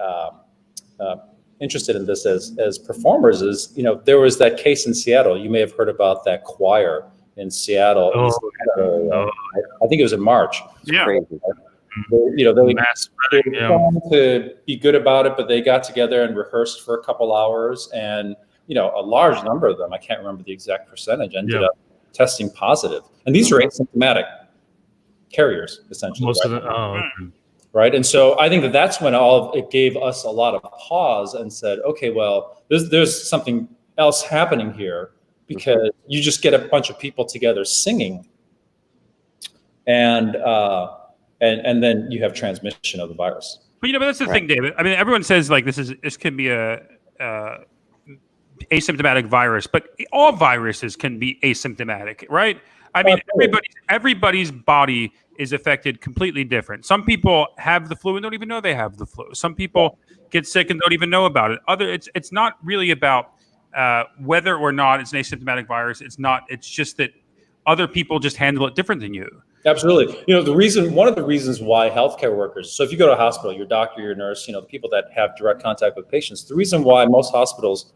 interested in this as performers is, there was that case in Seattle. You may have heard about that choir in Seattle. I think it was in March. Yeah. Crazy. They were trying to be good about it, but they got together and rehearsed for a couple hours, and a large number of them, I can't remember the exact percentage, ended up testing positive. And these are asymptomatic carriers, essentially. Most of them. Right. And so I think that's when it gave us a lot of pause and said, okay, well, there's something else happening here, because you just get a bunch of people together singing, and then you have transmission of the virus. But that's the thing, David. I mean, everyone says like this can be a asymptomatic virus, but all viruses can be asymptomatic, right? I mean, everybody's body is affected completely different. Some people have the flu and don't even know they have the flu. Some people get sick and don't even know about it. It's not really about whether or not it's an asymptomatic virus. It's just that other people just handle it different than you. Absolutely. One of the reasons why healthcare workers, so if you go to a hospital, your doctor, your nurse, the people that have direct contact with patients, the reason why most hospitals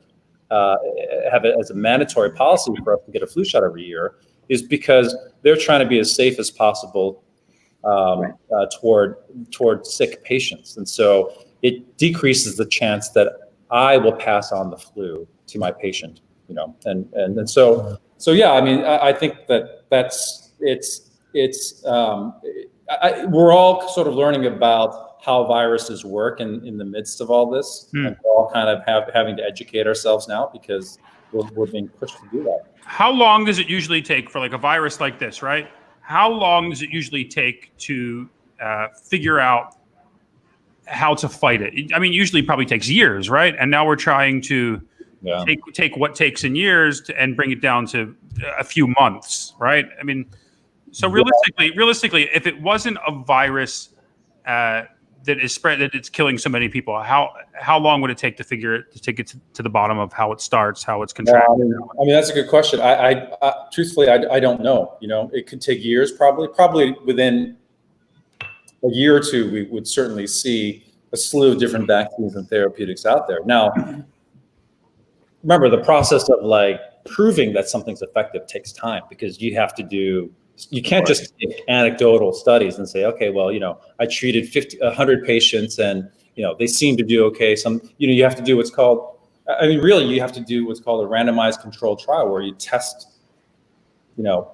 have it as a mandatory policy for us to get a flu shot every year is because they're trying to be as safe as possible toward sick patients. And so it decreases the chance that I will pass on the flu to my patient, and so yeah, I mean, I think we're all sort of learning about how viruses work in the midst of all this, and we're all kind of having to educate ourselves now because we're being pushed to do that. How long does it usually take for like a virus like this, right? How long does it usually take to figure out how to fight it? I mean, usually probably takes years, right? And now we're trying to take what takes in years and bring it down to a few months, right? I mean, so realistically, if it wasn't a virus that is spread, that it's killing so many people, how long would it take to get to the bottom of how it starts, how it's contracted? I mean, that's a good question. I truthfully, I don't know. It could take years, probably within a year or two, we would certainly see a slew of different vaccines and therapeutics out there. Now, remember, the process of like proving that something's effective takes time, because you have to do you can't just take anecdotal studies and say, okay, well, I treated 100 patients and, they seem to do okay. You have to do what's called, really you have to do what's called a randomized controlled trial where you test,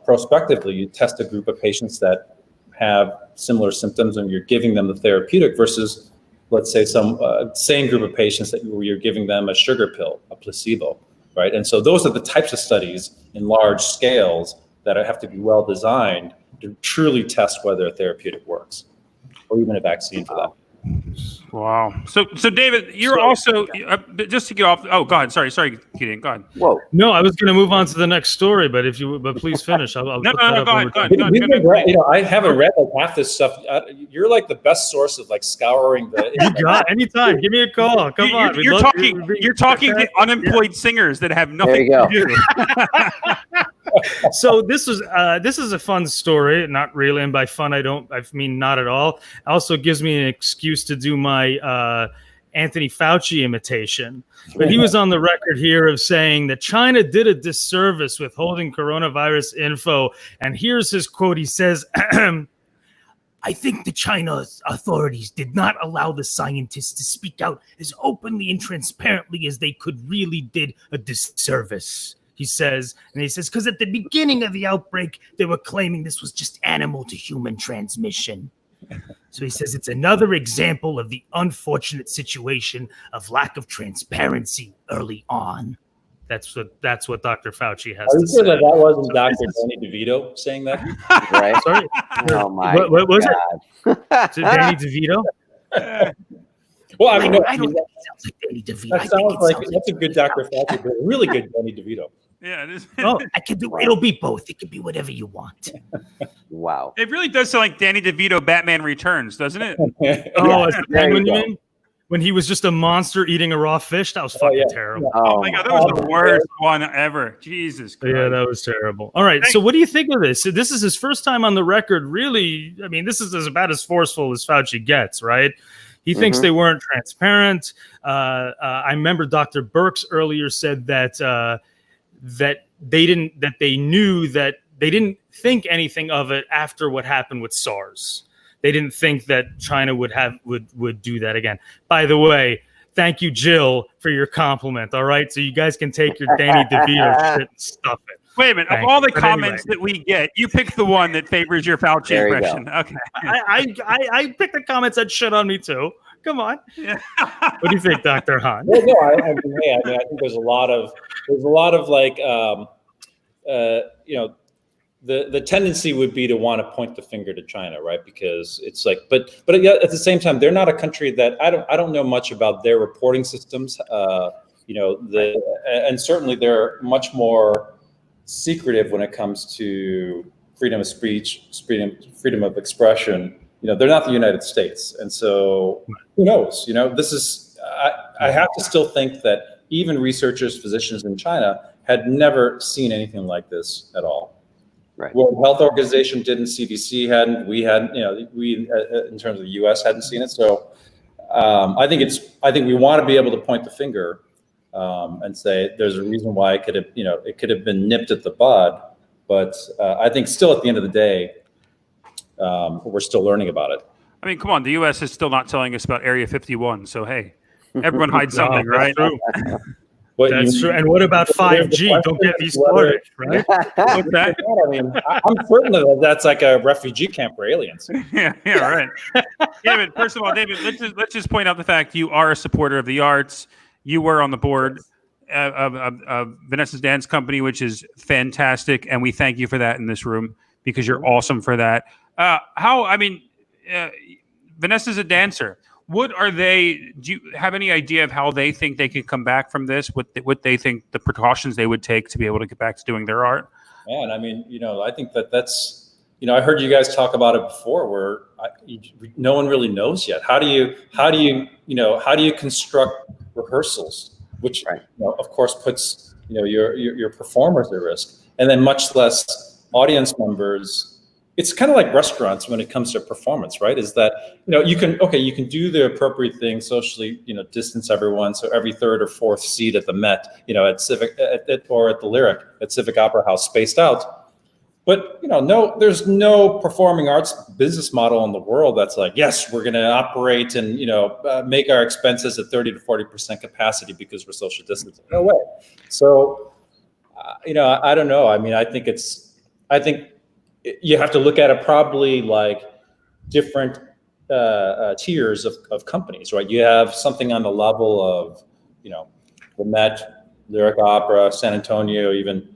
prospectively, you test a group of patients that have similar symptoms and you're giving them the therapeutic versus, let's say, some same group of patients where you're giving them a sugar pill, a placebo, right? And so those are the types of studies in large scales that have to be well designed to truly test whether a therapeutic works, or even a vaccine for that. Wow. So David, you're also just to get off. Oh, go ahead. Sorry, Gideon. Go ahead. Whoa. No, I was going to move on to the next story, but please finish. I'll No, put that up go when ahead. we're done. Go ahead. I haven't read like half this stuff. You're like the best source of like scouring the. You got anytime. Give me a call. Come on. You're talking to unemployed singers that have nothing There to you do. So this is a fun story. Not really, and by fun I mean not at all. Also gives me an excuse to do my Anthony Fauci imitation. But he was on the record here of saying that China did a disservice withholding coronavirus info. And here's his quote. He says, I think the China's authorities did not allow the scientists to speak out as openly and transparently as they could really did a disservice. He says, because at the beginning of the outbreak, they were claiming this was just animal to human transmission. So he says it's another example of the unfortunate situation of lack of transparency early on. That's what Dr. Fauci has to say. Are you sure that wasn't Dr. Danny DeVito saying that? Right? Sorry? Oh my What was God. it? Is it Danny DeVito? Well, I mean, I don't think it sounds like Danny DeVito. that sounds like that's a good Dr. Fauci, but a really good Danny DeVito. Yeah, it is. Oh, I can do. It'll be both. It can be whatever you want. Wow. It really does sound like Danny DeVito Batman Returns, doesn't it? Oh, as the there you penguin, you go. mean? When he was just a monster eating a raw fish? That was fucking terrible. Oh my God, that was the worst one ever. Jesus Christ. Yeah, that was terrible. All right, so what do you think of this? So this is his first time on the record, really. I mean, this is about as forceful as Fauci gets, right? He thinks they weren't transparent. I remember Dr. Birx earlier said that they didn't think anything of it after what happened with SARS. They didn't think that China would do that again. By the way, thank you, Jill, for your compliment. All right, so you guys can take your Danny DeVito shit and stuff it. Wait a minute. Of all the comments that we get, you pick the one that favors your Fauci impression. Okay. I picked the comments that shit on me too. Come on. Yeah. What do you think, Dr. Han? Well, no, I think there's a lot of like, the tendency would be to want to point the finger to China, right? Because it's like, but at the same time, they're not a country that I don't know much about their reporting systems. And certainly they're much more secretive when it comes to freedom of speech, freedom of expression. They're not the United States, and so who knows? This is. I have to still think that even researchers, physicians in China had never seen anything like this at all. Right. World Health Organization didn't, CDC hadn't, we hadn't, we in terms of the U.S. hadn't seen it. So I think we want to be able to point the finger and say there's a reason why it could have been nipped at the bud. But I think still at the end of the day, we're still learning about it. I mean, come on. The U.S. is still not telling us about Area 51. So, hey, everyone hides something, right? True. That's true. And what about 5G? Don't get me started, right? What's that? I mean, I'm certain that that's like a refugee camp for aliens. Yeah, right. David, first of all, let's just point out the fact you are a supporter of the arts. You were on the board of Vanessa's dance company, which is fantastic, and we thank you for that in this room because you're awesome for that. Vanessa's a dancer. Do you have any idea of how they think they could come back from this? What they think the precautions they would take to be able to get back to doing their art? Man, I mean, I think that's, I heard you guys talk about it before where no one really knows yet. How do you construct rehearsals, which, of course puts, your performers at risk, and then much less audience members. It's kind of like restaurants when it comes to performance, right? Is that, you can do the appropriate thing socially, distance everyone. So every third or fourth seat at the Met, at Civic or at the Lyric at Civic Opera House spaced out. But no, there's no performing arts business model in the world that's like, yes, we're going to operate and make our expenses at 30 to 40% capacity because we're social distancing. No way. So, I don't know. I mean, I think you have to look at it probably like different tiers of companies, right? You have something on the level of, the Met, Lyric Opera, San Antonio, even.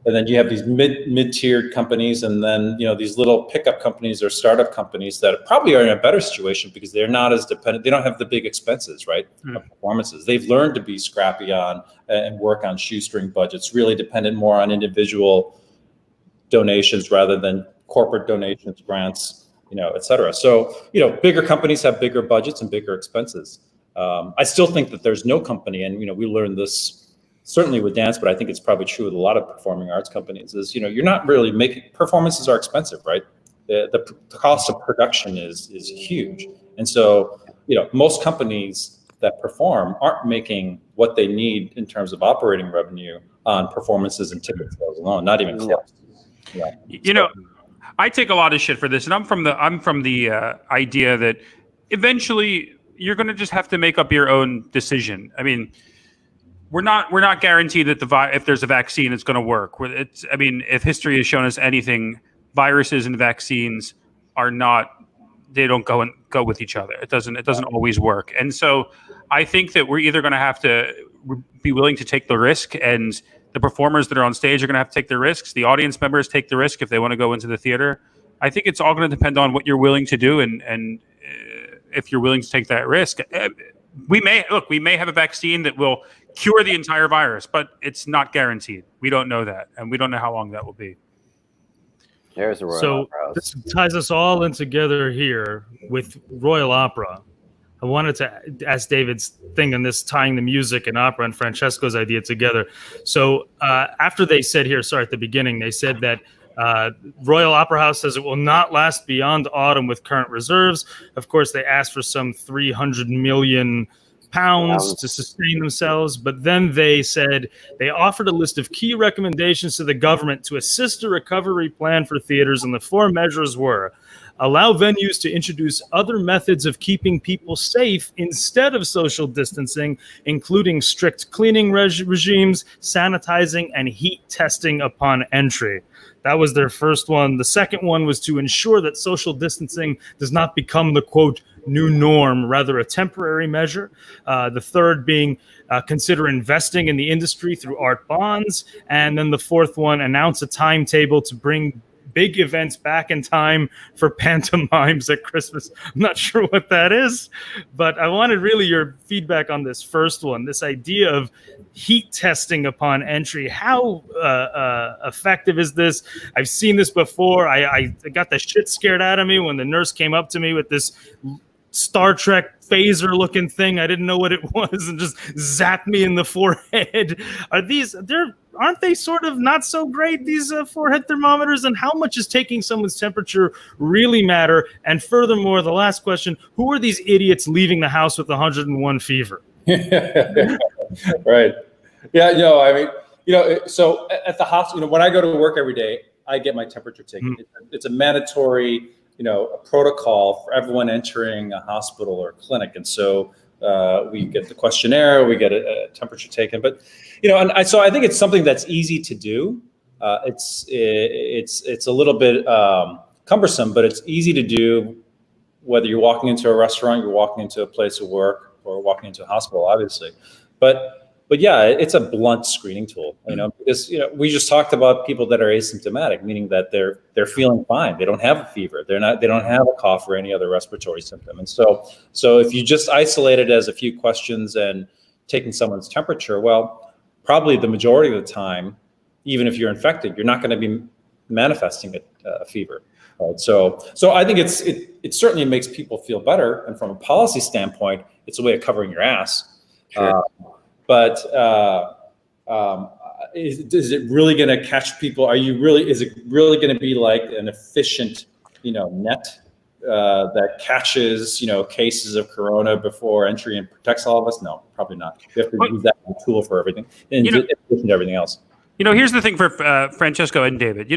And then you have these mid-tiered companies, and then these little pickup companies or startup companies that probably are in a better situation because they're not as dependent. They don't have the big expenses, right? Of performances. They've learned to be scrappy on and work on shoestring budgets, really dependent more on individual donations rather than corporate donations, grants, et cetera. So bigger companies have bigger budgets and bigger expenses. I still think that there's no company, and we learned this. Certainly with dance, but I think it's probably true with a lot of performing arts companies, is you're not really making, performances are expensive, right? The cost of production is huge. And so, most companies that perform aren't making what they need in terms of operating revenue on performances and ticket sales alone, not even close. Yeah. I take a lot of shit for this, and I'm from the idea that eventually you're going to just have to make up your own decision. I mean, we're not guaranteed that if there's a vaccine, it's going to work. If history has shown us anything, viruses and vaccines they don't go with each other. It doesn't always work. And so I think that we're either going to have to be willing to take the risk, and the performers that are on stage are going to have to take the risks. The audience members take the risk if they want to go into the theater. I think it's all going to depend on what you're willing to do, and if you're willing to take that risk. We may have a vaccine that will cure the entire virus, but it's not guaranteed. We don't know that, and we don't know how long that will be. There's a Royal So Opera. this ties us all in together here with Royal Opera. I wanted to ask David's thing on this, tying the music and opera and Francesco's idea together. So after they said here, at the beginning, they said that Royal Opera House says it will not last beyond autumn with current reserves. Of course, they asked for some 300 million pounds to sustain themselves, but then they said they offered a list of key recommendations to the government to assist a recovery plan for theaters, and the 4 measures were: allow venues to introduce other methods of keeping people safe instead of social distancing, including strict cleaning regimes, sanitizing, and heat testing upon entry. That was their first one. The second one was to ensure that social distancing does not become the, quote, new norm, rather a temporary measure. The third being consider investing in the industry through art bonds. And then the fourth one, announce a timetable to bring big events back in time for pantomimes at Christmas. I'm not sure what that is, but I wanted really your feedback on this first one, this idea of heat testing upon entry. How effective is this? I've seen this before. I got the shit scared out of me when the nurse came up to me with this Star Trek phaser looking thing. I didn't know what it was and just zapped me in the forehead. Aren't they sort of not so great, these forehead thermometers? And how much is taking someone's temperature really matter? And furthermore, the last question, who are these idiots leaving the house with 101 fever? Right. Yeah, I mean, so at the hospital, when I go to work every day, I get my temperature taken. It's a mandatory a protocol for everyone entering a hospital or clinic. And so we get the questionnaire, we get a temperature taken. But, so I think it's something that's easy to do. It's a little bit cumbersome, but it's easy to do whether you're walking into a restaurant, you're walking into a place of work, or walking into a hospital, obviously. But yeah, it's a blunt screening tool, because we just talked about people that are asymptomatic, meaning that they're feeling fine. They don't have a fever. They don't have a cough or any other respiratory symptom. And so if you just isolate it as a few questions and taking someone's temperature, well, probably the majority of the time, even if you're infected, you're not going to be manifesting a fever. Right? So I think it certainly makes people feel better, and from a policy standpoint, it's a way of covering your ass. Sure. But is it really going to catch people? Is it really going to be like an efficient, net that catches, cases of corona before entry and protects all of us? No, probably not. You have to use that as a tool for everything, in addition to everything else. Here's the thing for Francesco and David.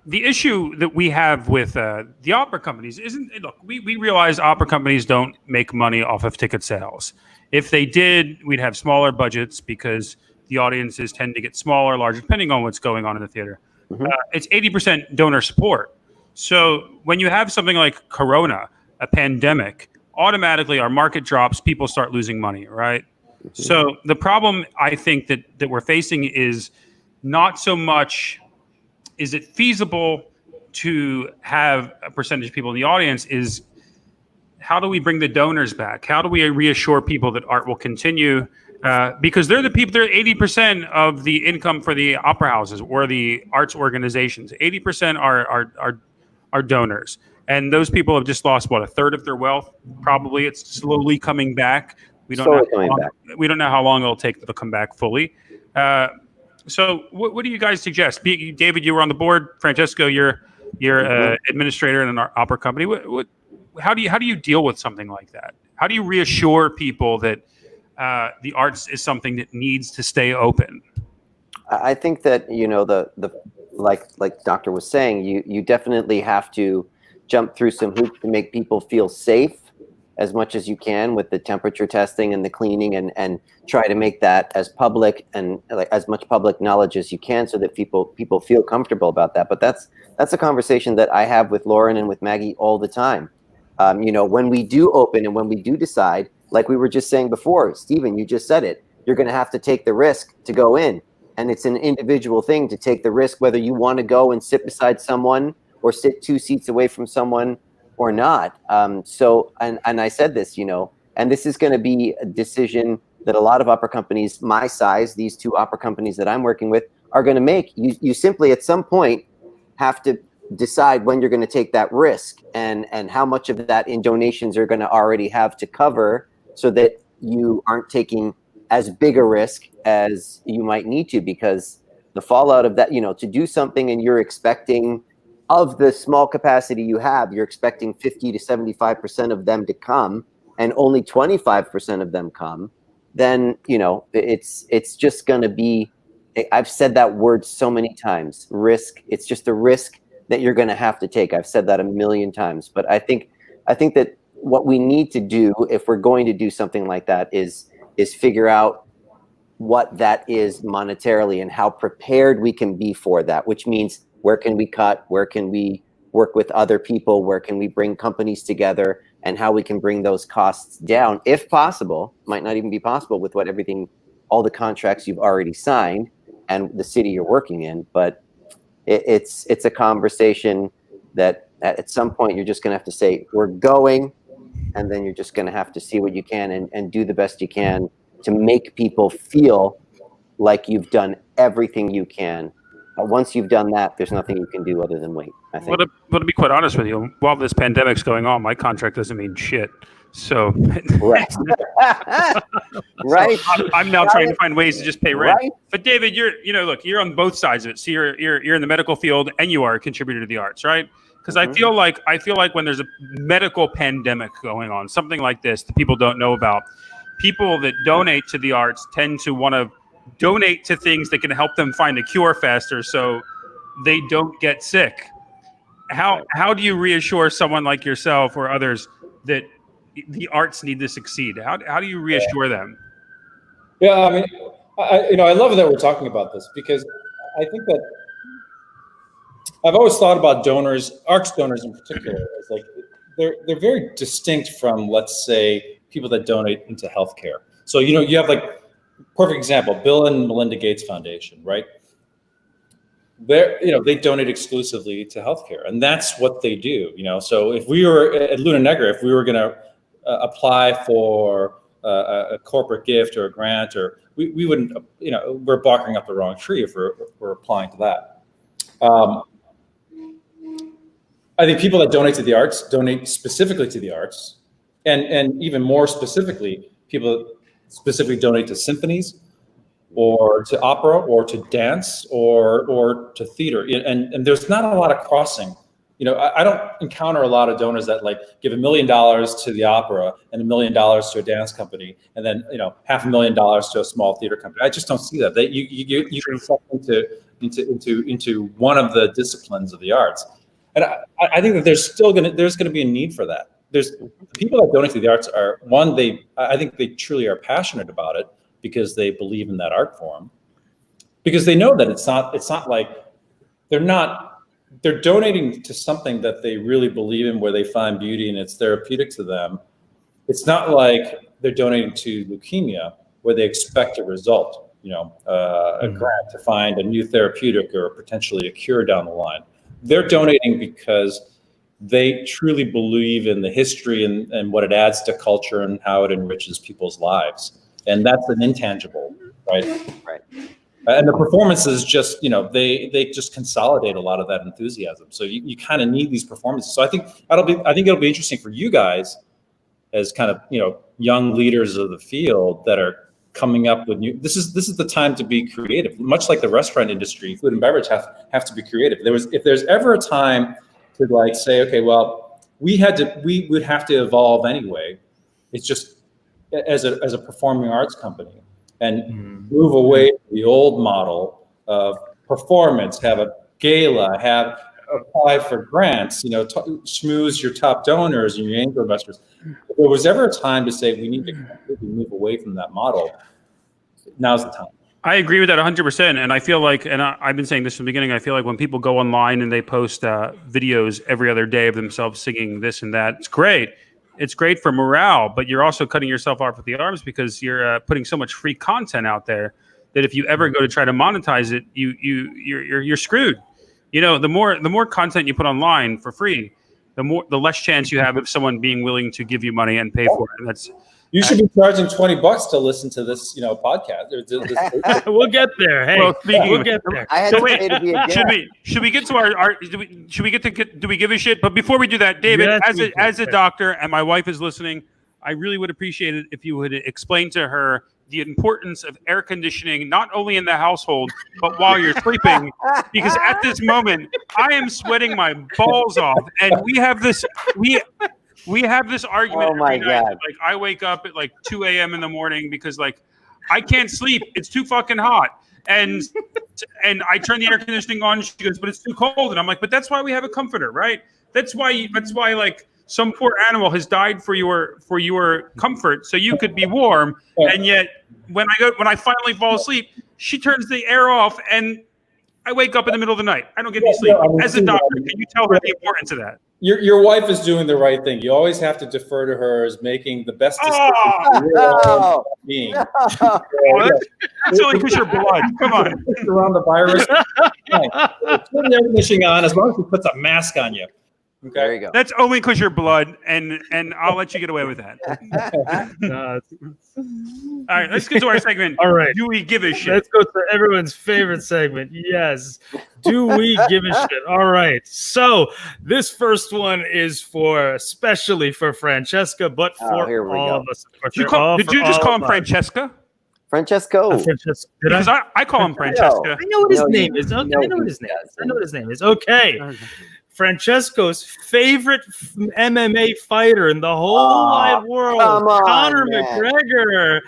The issue that we have with the opera companies isn't, look, we realize opera companies don't make money off of ticket sales. If they did, we'd have smaller budgets because the audiences tend to get smaller, larger, depending on what's going on in the theater. Mhm. It's 80% donor support. So when you have something like Corona, a pandemic, automatically our market drops, people start losing money, right? So the problem I think that we're facing is not so much is it feasible to have a percentage of people in the audience, is how do we bring the donors back? How do we reassure people that art will continue? Because they're the people, they're 80% of the income for the opera houses or the arts organizations. 80% are donors. And those people have just lost, what, a third of their wealth? Probably. It's slowly coming back. We don't know how long it'll take to come back fully. So what do you guys suggest? David, you were on the board. Francesco, you're administrator in an opera company. How do you deal with something like that? How do you reassure people that the arts is something that needs to stay open? I think that the like Doctor was saying, you definitely have to jump through some hoops to make people feel safe as much as you can with the temperature testing and the cleaning, and try to make that as public and like as much public knowledge as you can, so that people feel comfortable about that. But that's a conversation that I have with Lauren and with Maggie all the time. When we do open and when we do decide, like we were just saying before, Stephen, you just said it, you're going to have to take the risk to go in. And it's an individual thing to take the risk, whether you want to go and sit beside someone or sit 2 seats away from someone or not. And I said this, and this is going to be a decision that a lot of opera companies my size, these 2 opera companies that I'm working with, are going to make. You simply at some point have to decide when you're going to take that risk, and how much of that in donations are going to already have to cover, so that you aren't taking as big a risk as you might need to, because the fallout of that, to do something and you're expecting, of the small capacity you have, you're expecting 50 to 75% of them to come, and only 25% of them come, then it's just going to be, I've said that word so many times, risk. It's just a risk that you're going to have to take. I've said that a million times. But I think that what we need to do, if we're going to do something like that, is figure out what that is monetarily and how prepared we can be for that, which means where can we cut, where can we work with other people, where can we bring companies together, and how we can bring those costs down, if possible. Might not even be possible with all the contracts you've already signed and the city you're working in, but it's a conversation that at some point you're just going to have to say, we're going, and then you're just going to have to see what you can and do the best you can to make people feel like you've done everything you can. Once you've done that, there's nothing you can do other than wait, I think. Well, to be quite honest with you, while this pandemic's going on, my contract doesn't mean shit. So right. Right. So I'm now trying to find ways to just pay rent. Right. But David, you're on both sides of it. So you're in the medical field and you are a contributor to the arts, right? Because I feel like when there's a medical pandemic going on, something like this that people don't know about, people that donate to the arts tend to want to donate to things that can help them find a cure faster, so they don't get sick. How do you reassure someone like yourself or others that the arts need to succeed? How do you reassure them? Yeah, I mean, I love that we're talking about this, because I think that I've always thought about donors, arts donors in particular, as like they're very distinct from, let's say, people that donate into healthcare. So you have like perfect example, Bill and Melinda Gates Foundation, right? They donate exclusively to healthcare, and that's what they do. So if we were at Luna Negra, if we were going to apply for a corporate gift or a grant, or we wouldn't, we're barking up the wrong tree if we're applying to that. I think people that donate to the arts donate specifically to the arts, and even more specifically, people specifically donate to symphonies, or to opera, or to dance, or to theater. And there's not a lot of crossing I don't encounter a lot of donors that like give $1 million to the opera and $1 million to a dance company, and then $500,000 to a small theater company. I just don't see that. You can step into one of the disciplines of the arts, and I think that there's gonna be a need for that. There's people that donate to the arts are one. I think they truly are passionate about it because they believe in that art form, because they know that it's not like they're donating to something that they really believe in, where they find beauty and it's therapeutic to them. It's not like they're donating to leukemia where they expect a result, a grant to find a new therapeutic or potentially a cure down the line. They're donating because they truly believe in the history and what it adds to culture and how it enriches people's lives. And that's an intangible, right? Right. And the performances just, they just consolidate a lot of that enthusiasm. So you kind of need these performances. So I think it'll be interesting for you guys as kind of, young leaders of the field that are coming up with new. This is the time to be creative. Much like the restaurant industry, food and beverage have to be creative. If there's ever a time to like say, okay, well, we would have to evolve anyway. It's just as a performing arts company. And move away from the old model of performance, have a gala, apply for grants, schmooze your top donors and your angel investors. If there was ever a time to say we need to completely move away from that model, now's the time. I agree with that 100%. And I feel like, and I've been saying this from the beginning, I feel like when people go online and they post videos every other day of themselves singing this and that, it's great. It's great for morale, but you're also cutting yourself off at the arms because you're putting so much free content out there that if you ever go to try to monetize it, you're screwed. The more content you put online for free, the less chance you have of someone being willing to give you money and pay for it. And you should be charging $20 to listen to this, podcast. We'll get there. Hey, we'll get there. I had to pay to be a guest. Should we get to our do we give a shit? But before we do that, David, as a doctor, and my wife is listening, I really would appreciate it if you would explain to her the importance of air conditioning, not only in the household, but while you're sleeping. Because at this moment, I am sweating my balls off, and we have this argument every night. Like I wake up at like 2 a.m. in the morning because like I can't sleep. It's too fucking hot. And I turn the air conditioning on. She goes, but it's too cold. And I'm like, but that's why we have a comforter, right? That's why like some poor animal has died for your comfort, so you could be warm. And yet when I finally fall asleep, she turns the air off and I wake up in the middle of the night. I don't get any sleep. As a doctor, can you tell her the importance of that? Your wife is doing the right thing. You always have to defer to her as making the best decision. That's only because you're blood. Come on. Around the virus. Turn the air conditioning on as long as she puts a mask on you. Okay. There you go. That's only because you're blood, and I'll let you get away with that. All right, let's get to our segment. All right. Do we give a shit? Let's go to everyone's favorite segment. Yes. Do we give a shit? All right. So this first one is especially for Francesca, but for all of us. Did you just call him Francesca? Francesco. Because I call him Francesca. I know what his name is. Okay. I know what his name is. Okay. Francesco's favorite MMA fighter in the whole wide world, Conor McGregor,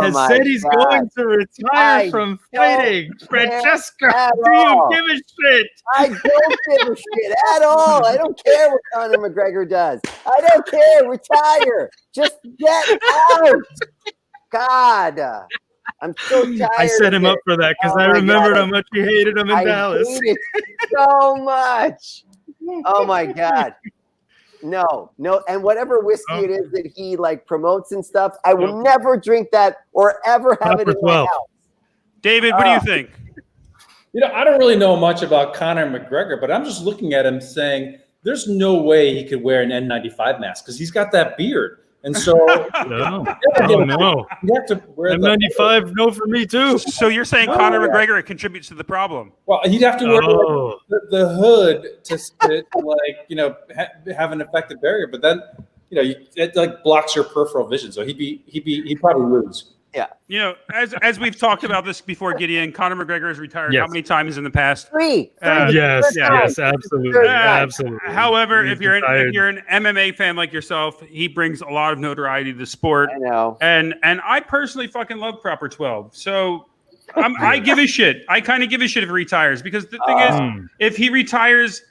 has said he's going to retire from fighting. Francesca, do you give a shit? I don't give a shit at all. I don't care what Conor McGregor does. I don't care. Retire. Just get out. God. I'm so tired. I set him up for that because I remembered how much he hated him in Dallas. I hate it so much. Oh my God. No. And whatever whiskey it is that he like promotes and stuff, I will never drink that or ever have it in my house. David, what do you think? I don't really know much about Conor McGregor, but I'm just looking at him saying there's no way he could wear an N95 mask because he's got that beard. And so, no. You have to wear N95, no for me too. So you're saying Conor McGregor contributes to the problem? Well, he'd have to wear the hood to have an effective barrier, but then it like blocks your peripheral vision. So he'd probably lose. You know, as we've talked about this before, Gideon, Conor McGregor has retired Yes. how many times in the past? Three. Yes, Yeah. yes, absolutely, absolutely. However, He's if you're retired. an MMA fan like yourself, he brings a lot of notoriety to the sport. I know. And I personally fucking love Proper 12. So I give a shit. I kind of give a shit if he retires, because the thing is, if he retires,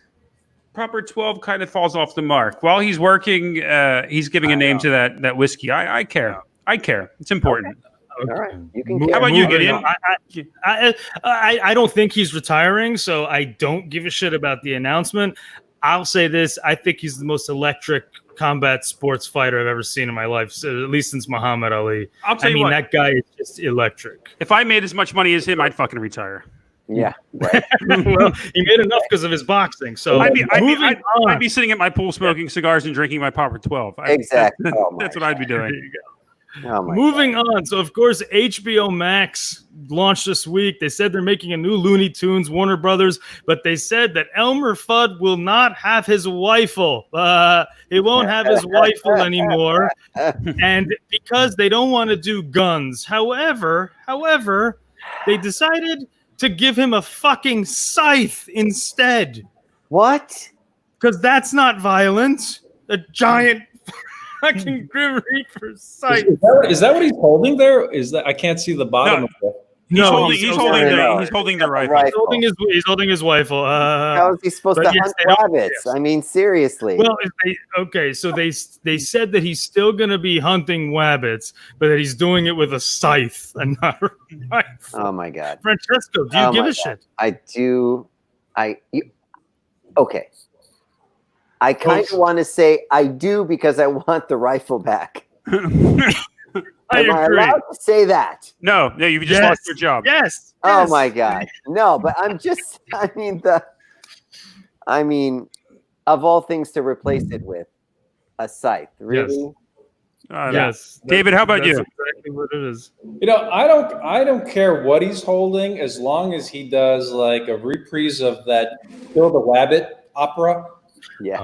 Proper 12 kind of falls off the mark. While he's working, he's giving a name to that whiskey. I care. I care. It's important. All right. You can How care. about you, Moving Gideon? on. I don't think he's retiring, so I don't give a shit about the announcement. I'll say this: I think he's the most electric combat sports fighter I've ever seen in my life, so at least since Muhammad Ali. I'll tell I you mean, what. that guy is just electric. If I made as much money as him, I'd fucking retire. Yeah. Right. Well, he made enough because of his boxing. So I'd be sitting at my pool smoking cigars and drinking my Proper 12. Exactly. Oh my That's what I'd be There doing. you go. Oh my Moving on. So, of course, HBO Max launched this week. They said they're making a new Looney Tunes, Warner Brothers, but they said that Elmer Fudd will not have his rifle. He won't have his rifle anymore. And because they don't want to do guns. However, they decided to give him a fucking scythe instead. What? Because that's not violent. A giant fucking Grim Reaper scythe. Is that what he's holding there? Is that I can't see the bottom of it. He's holding the rifle. He's holding his rifle. How is he supposed to hunt rabbits? Yes. I mean, seriously. Well, so they said that he's still going to be hunting rabbits, but that he's doing it with a scythe and not a rifle. Oh my God. Francesco, do you give a shit? I do. Okay. I kind of want to say I do because I want the rifle back. I Am I agree. allowed to say that? No, you just lost your job. Yes. Oh my God. No, but I'm just, I mean, of all things to replace it with, a scythe. Really? Yes. David, how about you? That's exactly what it is. You know, I don't care what he's holding as long as he does like a reprise of that Kill the Wabbit opera. Yes.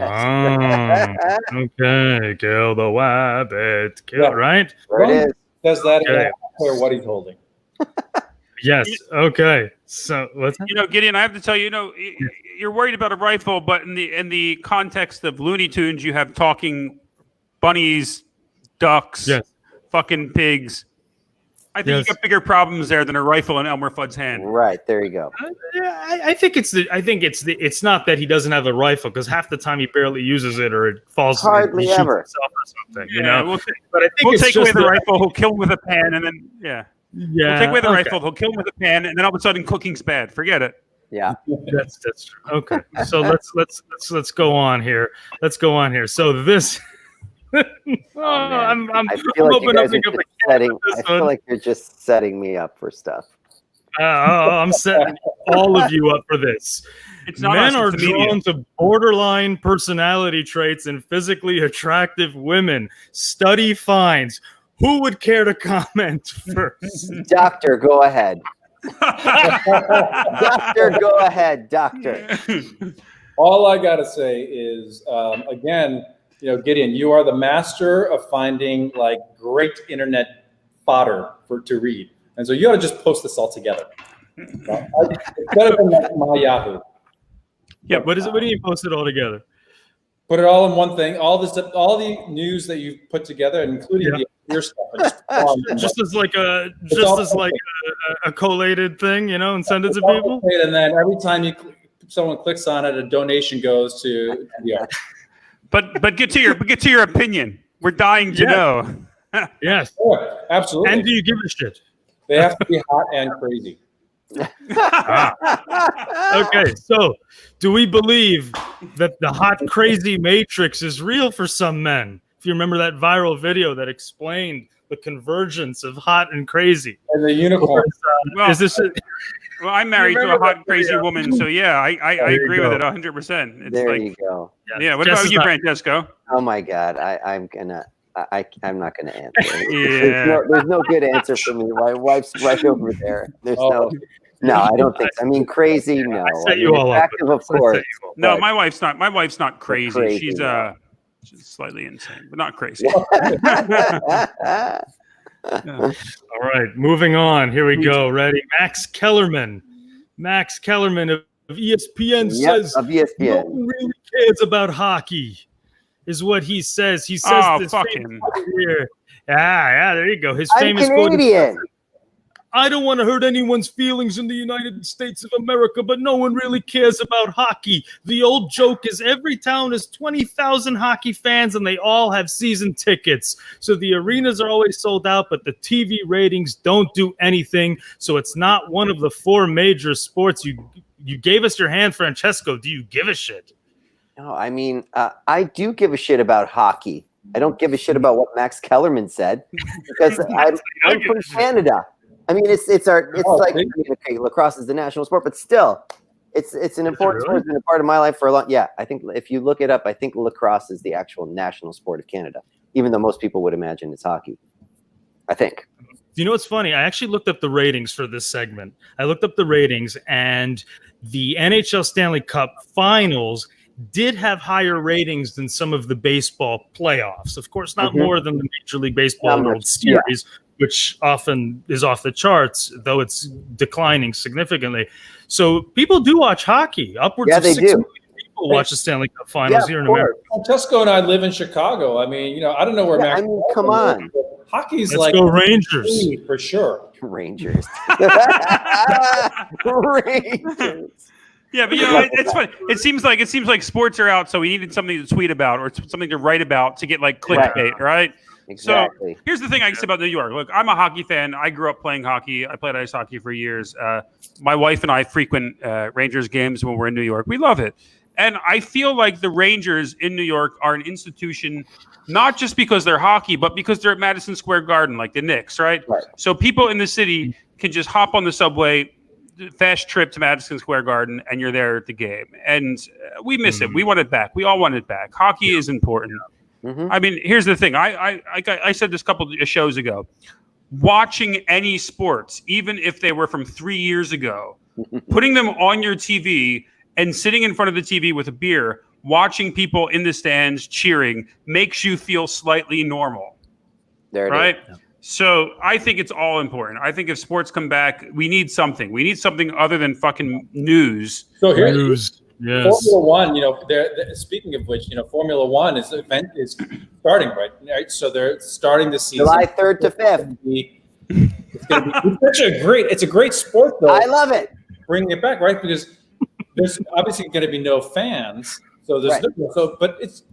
Okay. Kill the rabbit. Yeah. Right? There it is. Does that? Okay. I don't care what he's holding. Yes. Okay. So what's that? You know, Gideon, I have to tell you, you're worried about a rifle, but in the context of Looney Tunes, you have talking bunnies, ducks, fucking pigs. I think you got bigger problems there than a rifle in Elmer Fudd's hand. Right. There you go. I think it's not that he doesn't have a rifle, because half the time he barely uses it, or it falls. Hardly he shoots ever. himself or something. But I think we'll take away the rifle. He'll kill him with a pan, and then we'll take away the rifle. He'll kill him with a pan, and then all of a sudden, cooking's bad. Forget it. Yeah. That's true. Okay. So let's go on here. So this. I'm I feel like you guys opening are up just a can with this I feel one. like you're just setting me up for stuff. I'm setting all of you up for this. It's not Men us, are it's the media. drawn to borderline personality traits in physically attractive women. Study finds. Who would care to comment first? Doctor, go ahead. Doctor, go ahead, doctor. All I gotta say is, again, Gideon, you are the master of finding like great internet fodder to read, and so you ought to just post this all together. It's better than my Yahoo. Yeah, What is it? What do you post it all together? Put it all in one thing. All the news that you've put together, including the your stuff. Just as like a collated thing, and send it to people. And then every time someone clicks on it, a donation goes to the art. But get to your opinion. We're dying to know. Yes. Sure, absolutely. And do you give a shit? They have to be hot and crazy. Okay, so do we believe that the hot, crazy matrix is real for some men? If you remember that viral video that explained the convergence of hot and crazy. And the unicorn. Is this Well, I'm married to a hot, crazy woman, so yeah, I agree with it 100%. It's There you go. Yeah. What about you, Francesco? Oh my God, I'm not gonna answer. Yeah. There's no good answer for me. My wife's right over there. No, I don't think so. I mean, crazy. No, set you all up. attractive, of course. No, my wife's not crazy. Crazy, She's slightly insane, but not crazy. All right, moving on. Here we go. Ready? Max Kellerman. Max Kellerman of ESPN says of no ESPN. one really cares about hockey, is what he says. He says Oh, this fuck famous him. quote here. Yeah, there you go. His I'm famous quote is, Canadian. I don't want to hurt anyone's feelings in the United States of America, but no one really cares about hockey. The old joke is every town has 20,000 hockey fans and they all have season tickets. So the arenas are always sold out, but the TV ratings don't do anything. So it's not one of the four major sports. You gave us your hand, Francesco. Do you give a shit? No, I mean, I do give a shit about hockey. I don't give a shit about what Max Kellerman said because I'm from Canada. I mean, it's like, I mean, okay, lacrosse is the national sport, but still, it's an important sport. It's been a part of my life for a long. Yeah, I think if you look it up, I think lacrosse is the actual national sport of Canada, even though most people would imagine it's hockey. I think. You know what's funny? I actually looked up the ratings for this segment. I looked up the ratings, and the NHL Stanley Cup Finals did have higher ratings than some of the baseball playoffs. Of course, not more than the Major League Baseball World Series, which often is off the charts, though it's declining significantly. So people do watch hockey. Upwards of 6 million people watch the Stanley Cup Finals here in America. Francesco and I live in Chicago. I mean, I don't know where Max. I mean, come on. Hockey's Let's go Rangers. For sure. Rangers. Rangers. Yeah, but it's funny. It seems like sports are out, so we needed something to tweet about or something to write about to get like clickbait, right? Exactly. So here's the thing I can say about New York. Look, I'm a hockey fan. I grew up playing hockey. I played ice hockey for years. My wife and I frequent Rangers games when we're in New York. We love it. And I feel like the Rangers in New York are an institution, not just because they're hockey, but because they're at Madison Square Garden, like the Knicks, right? So people in the city can just hop on the subway, fast trip to Madison Square Garden, and you're there at the game. And we miss it. We want it back. We all want it back. Hockey is important. I mean, here's the thing. I said this a couple of shows ago. Watching any sports, even if they were from 3 years ago, putting them on your TV and sitting in front of the TV with a beer, watching people in the stands cheering makes you feel slightly normal. There it right? is. So I think it's all important. I think if sports come back, we need something. We need something other than fucking news. So here's News. Yes. Formula One. Speaking of which, Formula One is starting right. So they're starting the season July 3rd to 5th. It's going to be it's a great sport though. I love it. Bringing it back, right? Because there's obviously going to be no fans. So there's but it's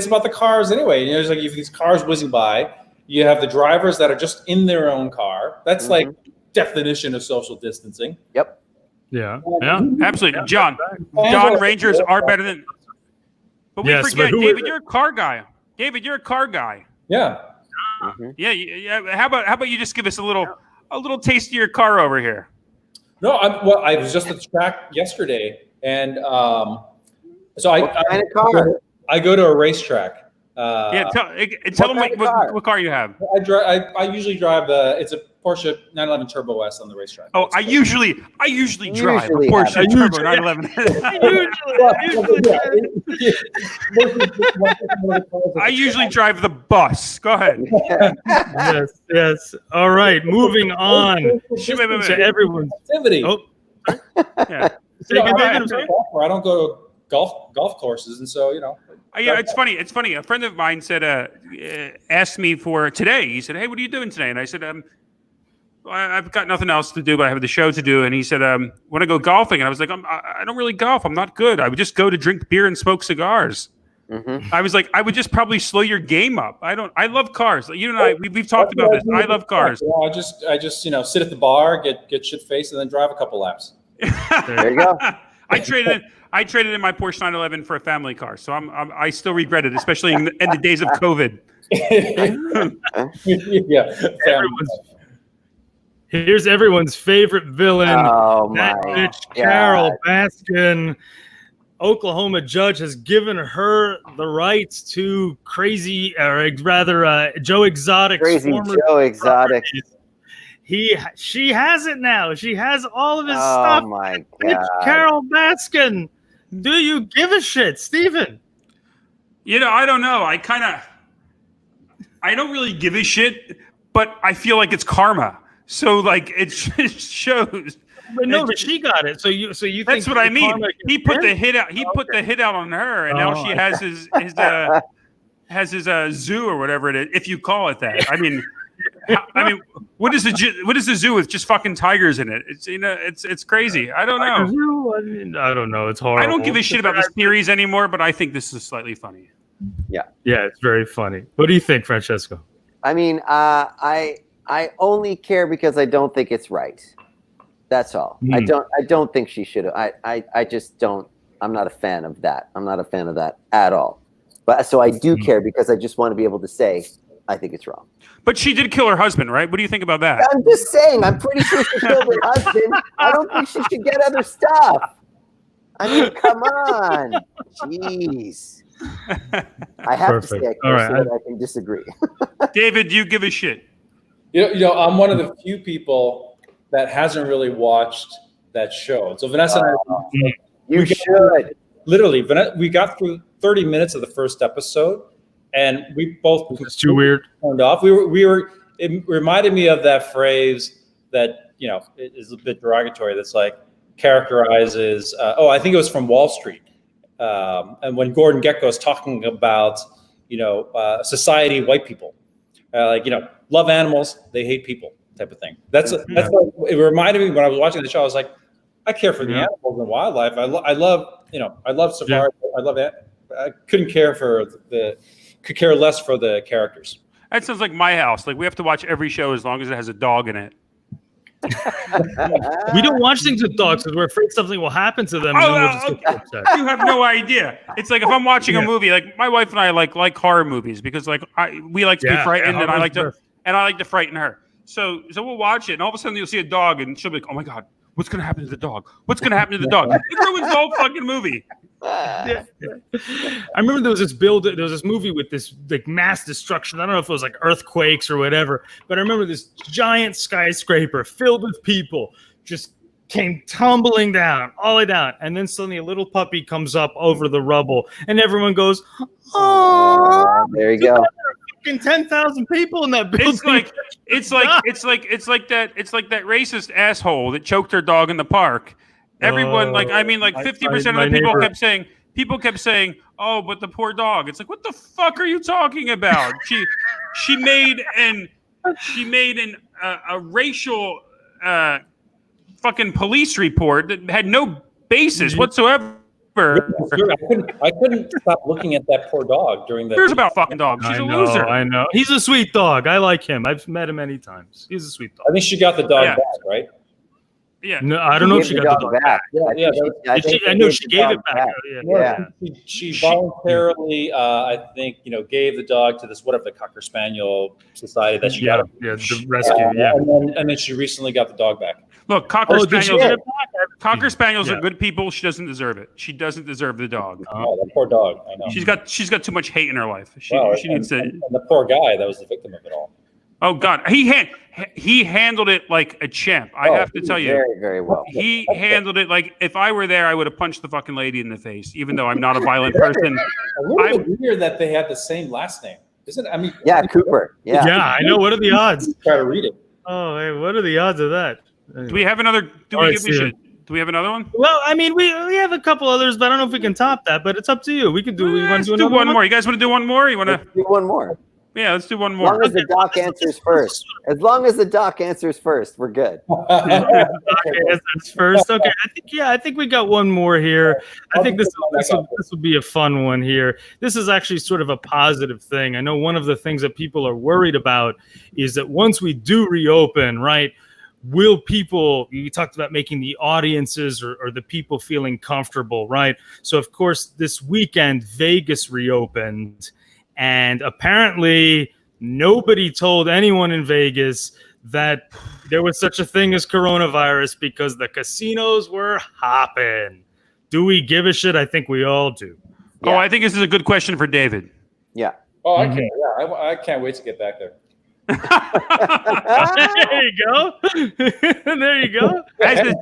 about the cars anyway. There's like these cars whizzing by. You have the drivers that are just in their own car. That's like definition of social distancing. Yep. Yeah. Absolutely. John, Rangers are better than. But we forget, David, you're a car guy. David, you're a car guy. Yeah. Yeah. How about you just give us a little taste of your car over here? No, I was just at the track yesterday, and so I go to a racetrack. Tell them what car you have. I usually drive it's a Porsche 911 Turbo S on the racetrack. Oh, I usually drive a Porsche Turbo 911. I usually drive the bus. Go ahead. Yes. All right, moving on to everyone's activity. Oh, I don't go to golf courses, and so Yeah, it's funny. A friend of mine said, asked me for today. He said, "Hey, what are you doing today?" And I said, "I've got nothing else to do, but I have the show to do." And he said, "Want to go golfing?" And I was like, "I don't really golf. I'm not good. I would just go to drink beer and smoke cigars." I was like, "I would just probably slow your game up." I love cars. You and I, we've talked about this. I love cars. I just sit at the bar, get shit faced, and then drive a couple laps. There you go. I traded in my Porsche 911 for a family car, so I still regret it, especially in the days of COVID. Here's everyone's favorite villain. That bitch, Carol Baskin. Oklahoma judge has given her the rights to Joe Exotic's Crazy Joe Exotic. She has it now. She has all of his stuff. Oh my God. Bitch, Carol Baskin. Do you give a shit, Steven? I don't know. I don't really give a shit, but I feel like it's karma. So like it shows. But no, but she got it. So you think that's what I mean. He put the hit out. He put Okay. the hit out on her, and now she has his zoo or whatever it is, if you call it that. I mean, what is the zoo with just fucking tigers in it? It's it's crazy. I don't know. I don't know. It's horrible. I don't give a shit about this series anymore, but I think this is slightly funny. Yeah, it's very funny. What do you think, Francesco? I mean, I only care because I don't think it's right. That's all. I don't think she should have. I just don't. I'm not a fan of that. I'm not a fan of that at all. But so I do care because I just want to be able to say I think it's wrong. But she did kill her husband, right? What do you think about that? I'm just saying. I'm pretty sure she killed her husband. I don't think she should get other stuff. I mean, come on. Jeez. I have to say I can't say that I can disagree. David, do you give a shit? You know, I'm one of the few people that hasn't really watched that show. So Vanessa and I, you should. Literally, we got through 30 minutes of the first episode, and we both it's too weird. Turned off. We were. It reminded me of that phrase that is a bit derogatory. That's like characterizes. I think it was from Wall Street, and when Gordon Gekko is talking about society, white people, love animals, they hate people. Type of thing. That's what it reminded me when I was watching the show. I was like, I care for the animals and wildlife. I love safari. I love it. I could care less for the characters. That sounds like my house. Like we have to watch every show as long as it has a dog in it. We don't watch things with dogs because we're afraid something will happen to them. And then we'll just get upset. You have no idea. It's like if I'm watching a movie, like my wife and I like horror movies because we like to be frightened, and I like to frighten her. So we'll watch it, and all of a sudden you'll see a dog, and she'll be like, "Oh my god, what's going to happen to the dog? What's going to happen to the dog?" It ruins the whole fucking movie. I remember there was this movie with this like mass destruction. I don't know if it was like earthquakes or whatever, but I remember this giant skyscraper filled with people just came tumbling down, all the way down, and then suddenly a little puppy comes up over the rubble, and everyone goes, "Oh, there you go." 10,000 people in that building. It's like that racist asshole that choked her dog in the park. Everyone 50% of the people kept saying, "Oh, but the poor dog." It's like, what the fuck are you talking about? She made a racial fucking police report that had no basis whatsoever. I couldn't stop looking at that poor dog during the. Here's about fucking dog. She's a loser. I know. He's a sweet dog. I like him. I've met him many times. He's a sweet dog. I think she got the dog back, right? Yeah. No, I don't know if she got the dog back. I know she gave it back. Yeah. She voluntarily, I think, gave the dog to this the Cocker Spaniel Society that she got. Yeah, the rescue. And then she recently got the dog back. Look, Cocker Spaniels are good people. She doesn't deserve it. She doesn't deserve the dog. Oh, that poor dog. I know. She's got too much hate in her life. She needs to. And the poor guy that was the victim of it all. Oh God, he handled it like a champ. I have to tell you, very, very well. He handled it like if I were there, I would have punched the fucking lady in the face. Even though I'm not a violent person. A little bit weird that they had the same last name, isn't it? I mean, Cooper. Yeah. Yeah, I know. What are the odds? Try to read it. Oh, hey, what are the odds of that? Do we have another? Do we have another one? Well, I mean, we have a couple others, but I don't know if we can top that. But it's up to you. We could do. Let's do one more. You guys want to do one more? You want to do one more? Yeah, let's do one more. As long as the doc answers first. As long as the doc answers first, we're good. First, okay. I think we got one more here. I think this will be a fun one here. This is actually sort of a positive thing. I know one of the things that people are worried about is that once we do reopen, right? Will people, you talked about making the audiences or the people feeling comfortable, right? So, of course, this weekend, Vegas reopened. And apparently, nobody told anyone in Vegas that there was such a thing as coronavirus because the casinos were hopping. Do we give a shit? I think we all do. Yeah. Oh, I think this is a good question for David. Yeah. Oh, I can. Yeah, I can't wait to get back there. There you go. There you go. There's a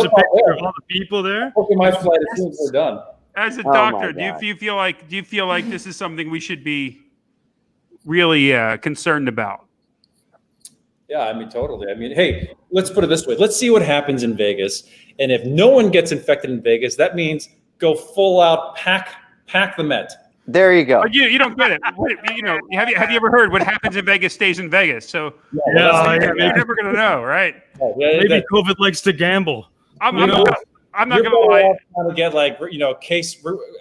picture of all the people there. Booking my flight as soon as we're done. As a doctor, do you feel like this is something we should be really concerned about? Yeah, I mean, totally. I mean, hey, let's put it this way. Let's see what happens in Vegas. And if no one gets infected in Vegas, that means go full out pack the Met. There you go. But you don't get it. Have you ever heard what happens in Vegas stays in Vegas? So you're never gonna know, right? Maybe COVID likes to gamble. I'm not gonna lie. Trying to get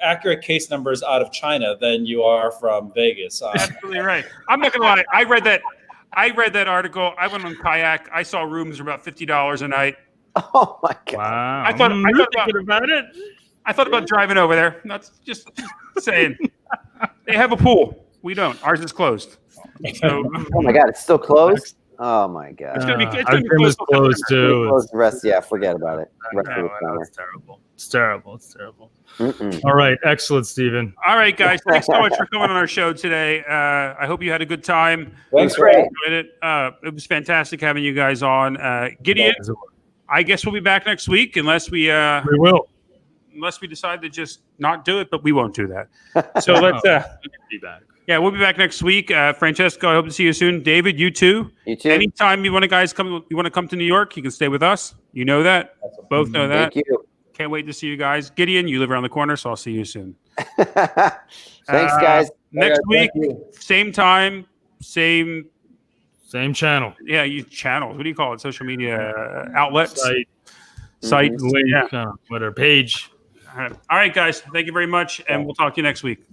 accurate case numbers out of China than you are from Vegas. Absolutely right. I'm not gonna lie. I read that article. I went on kayak. I saw rooms for about $50 a night. Oh my God. Wow. I thought about it. I thought about driving over there. Not just saying. They have a pool. We don't. Ours is closed. So, Oh my God, it's still closed? Oh my God. It's gonna be Our gym is closed too. Close the rest. Yeah, forget about it. Rest of the No, summer. it's terrible. It's terrible. Mm-mm. All right, excellent, Stephen. all right, guys. Thanks so much for coming on our show today. I hope you had a good time. Thanks, Great. Enjoyed it. It was fantastic having you guys on. Gideon, I guess we'll be back next week unless we will. unless we decide to just not do it, but we won't do that. So let's Be back. yeah, we'll be back next week. Francesco, I hope to see you soon. David, you too. You too. Anytime you want to come to New York, you can stay with us. You know that. Both know that. Thank you. Can't wait to see you guys. Gideon, you live around the corner, so I'll see you soon. Thanks, guys. Next week, Thank you. same time, same channel. yeah, you channels. What do you call it? Social media outlets, Site, sites. link, Yeah. whatever page. All right, guys. Thank you very much, and we'll talk to you next week.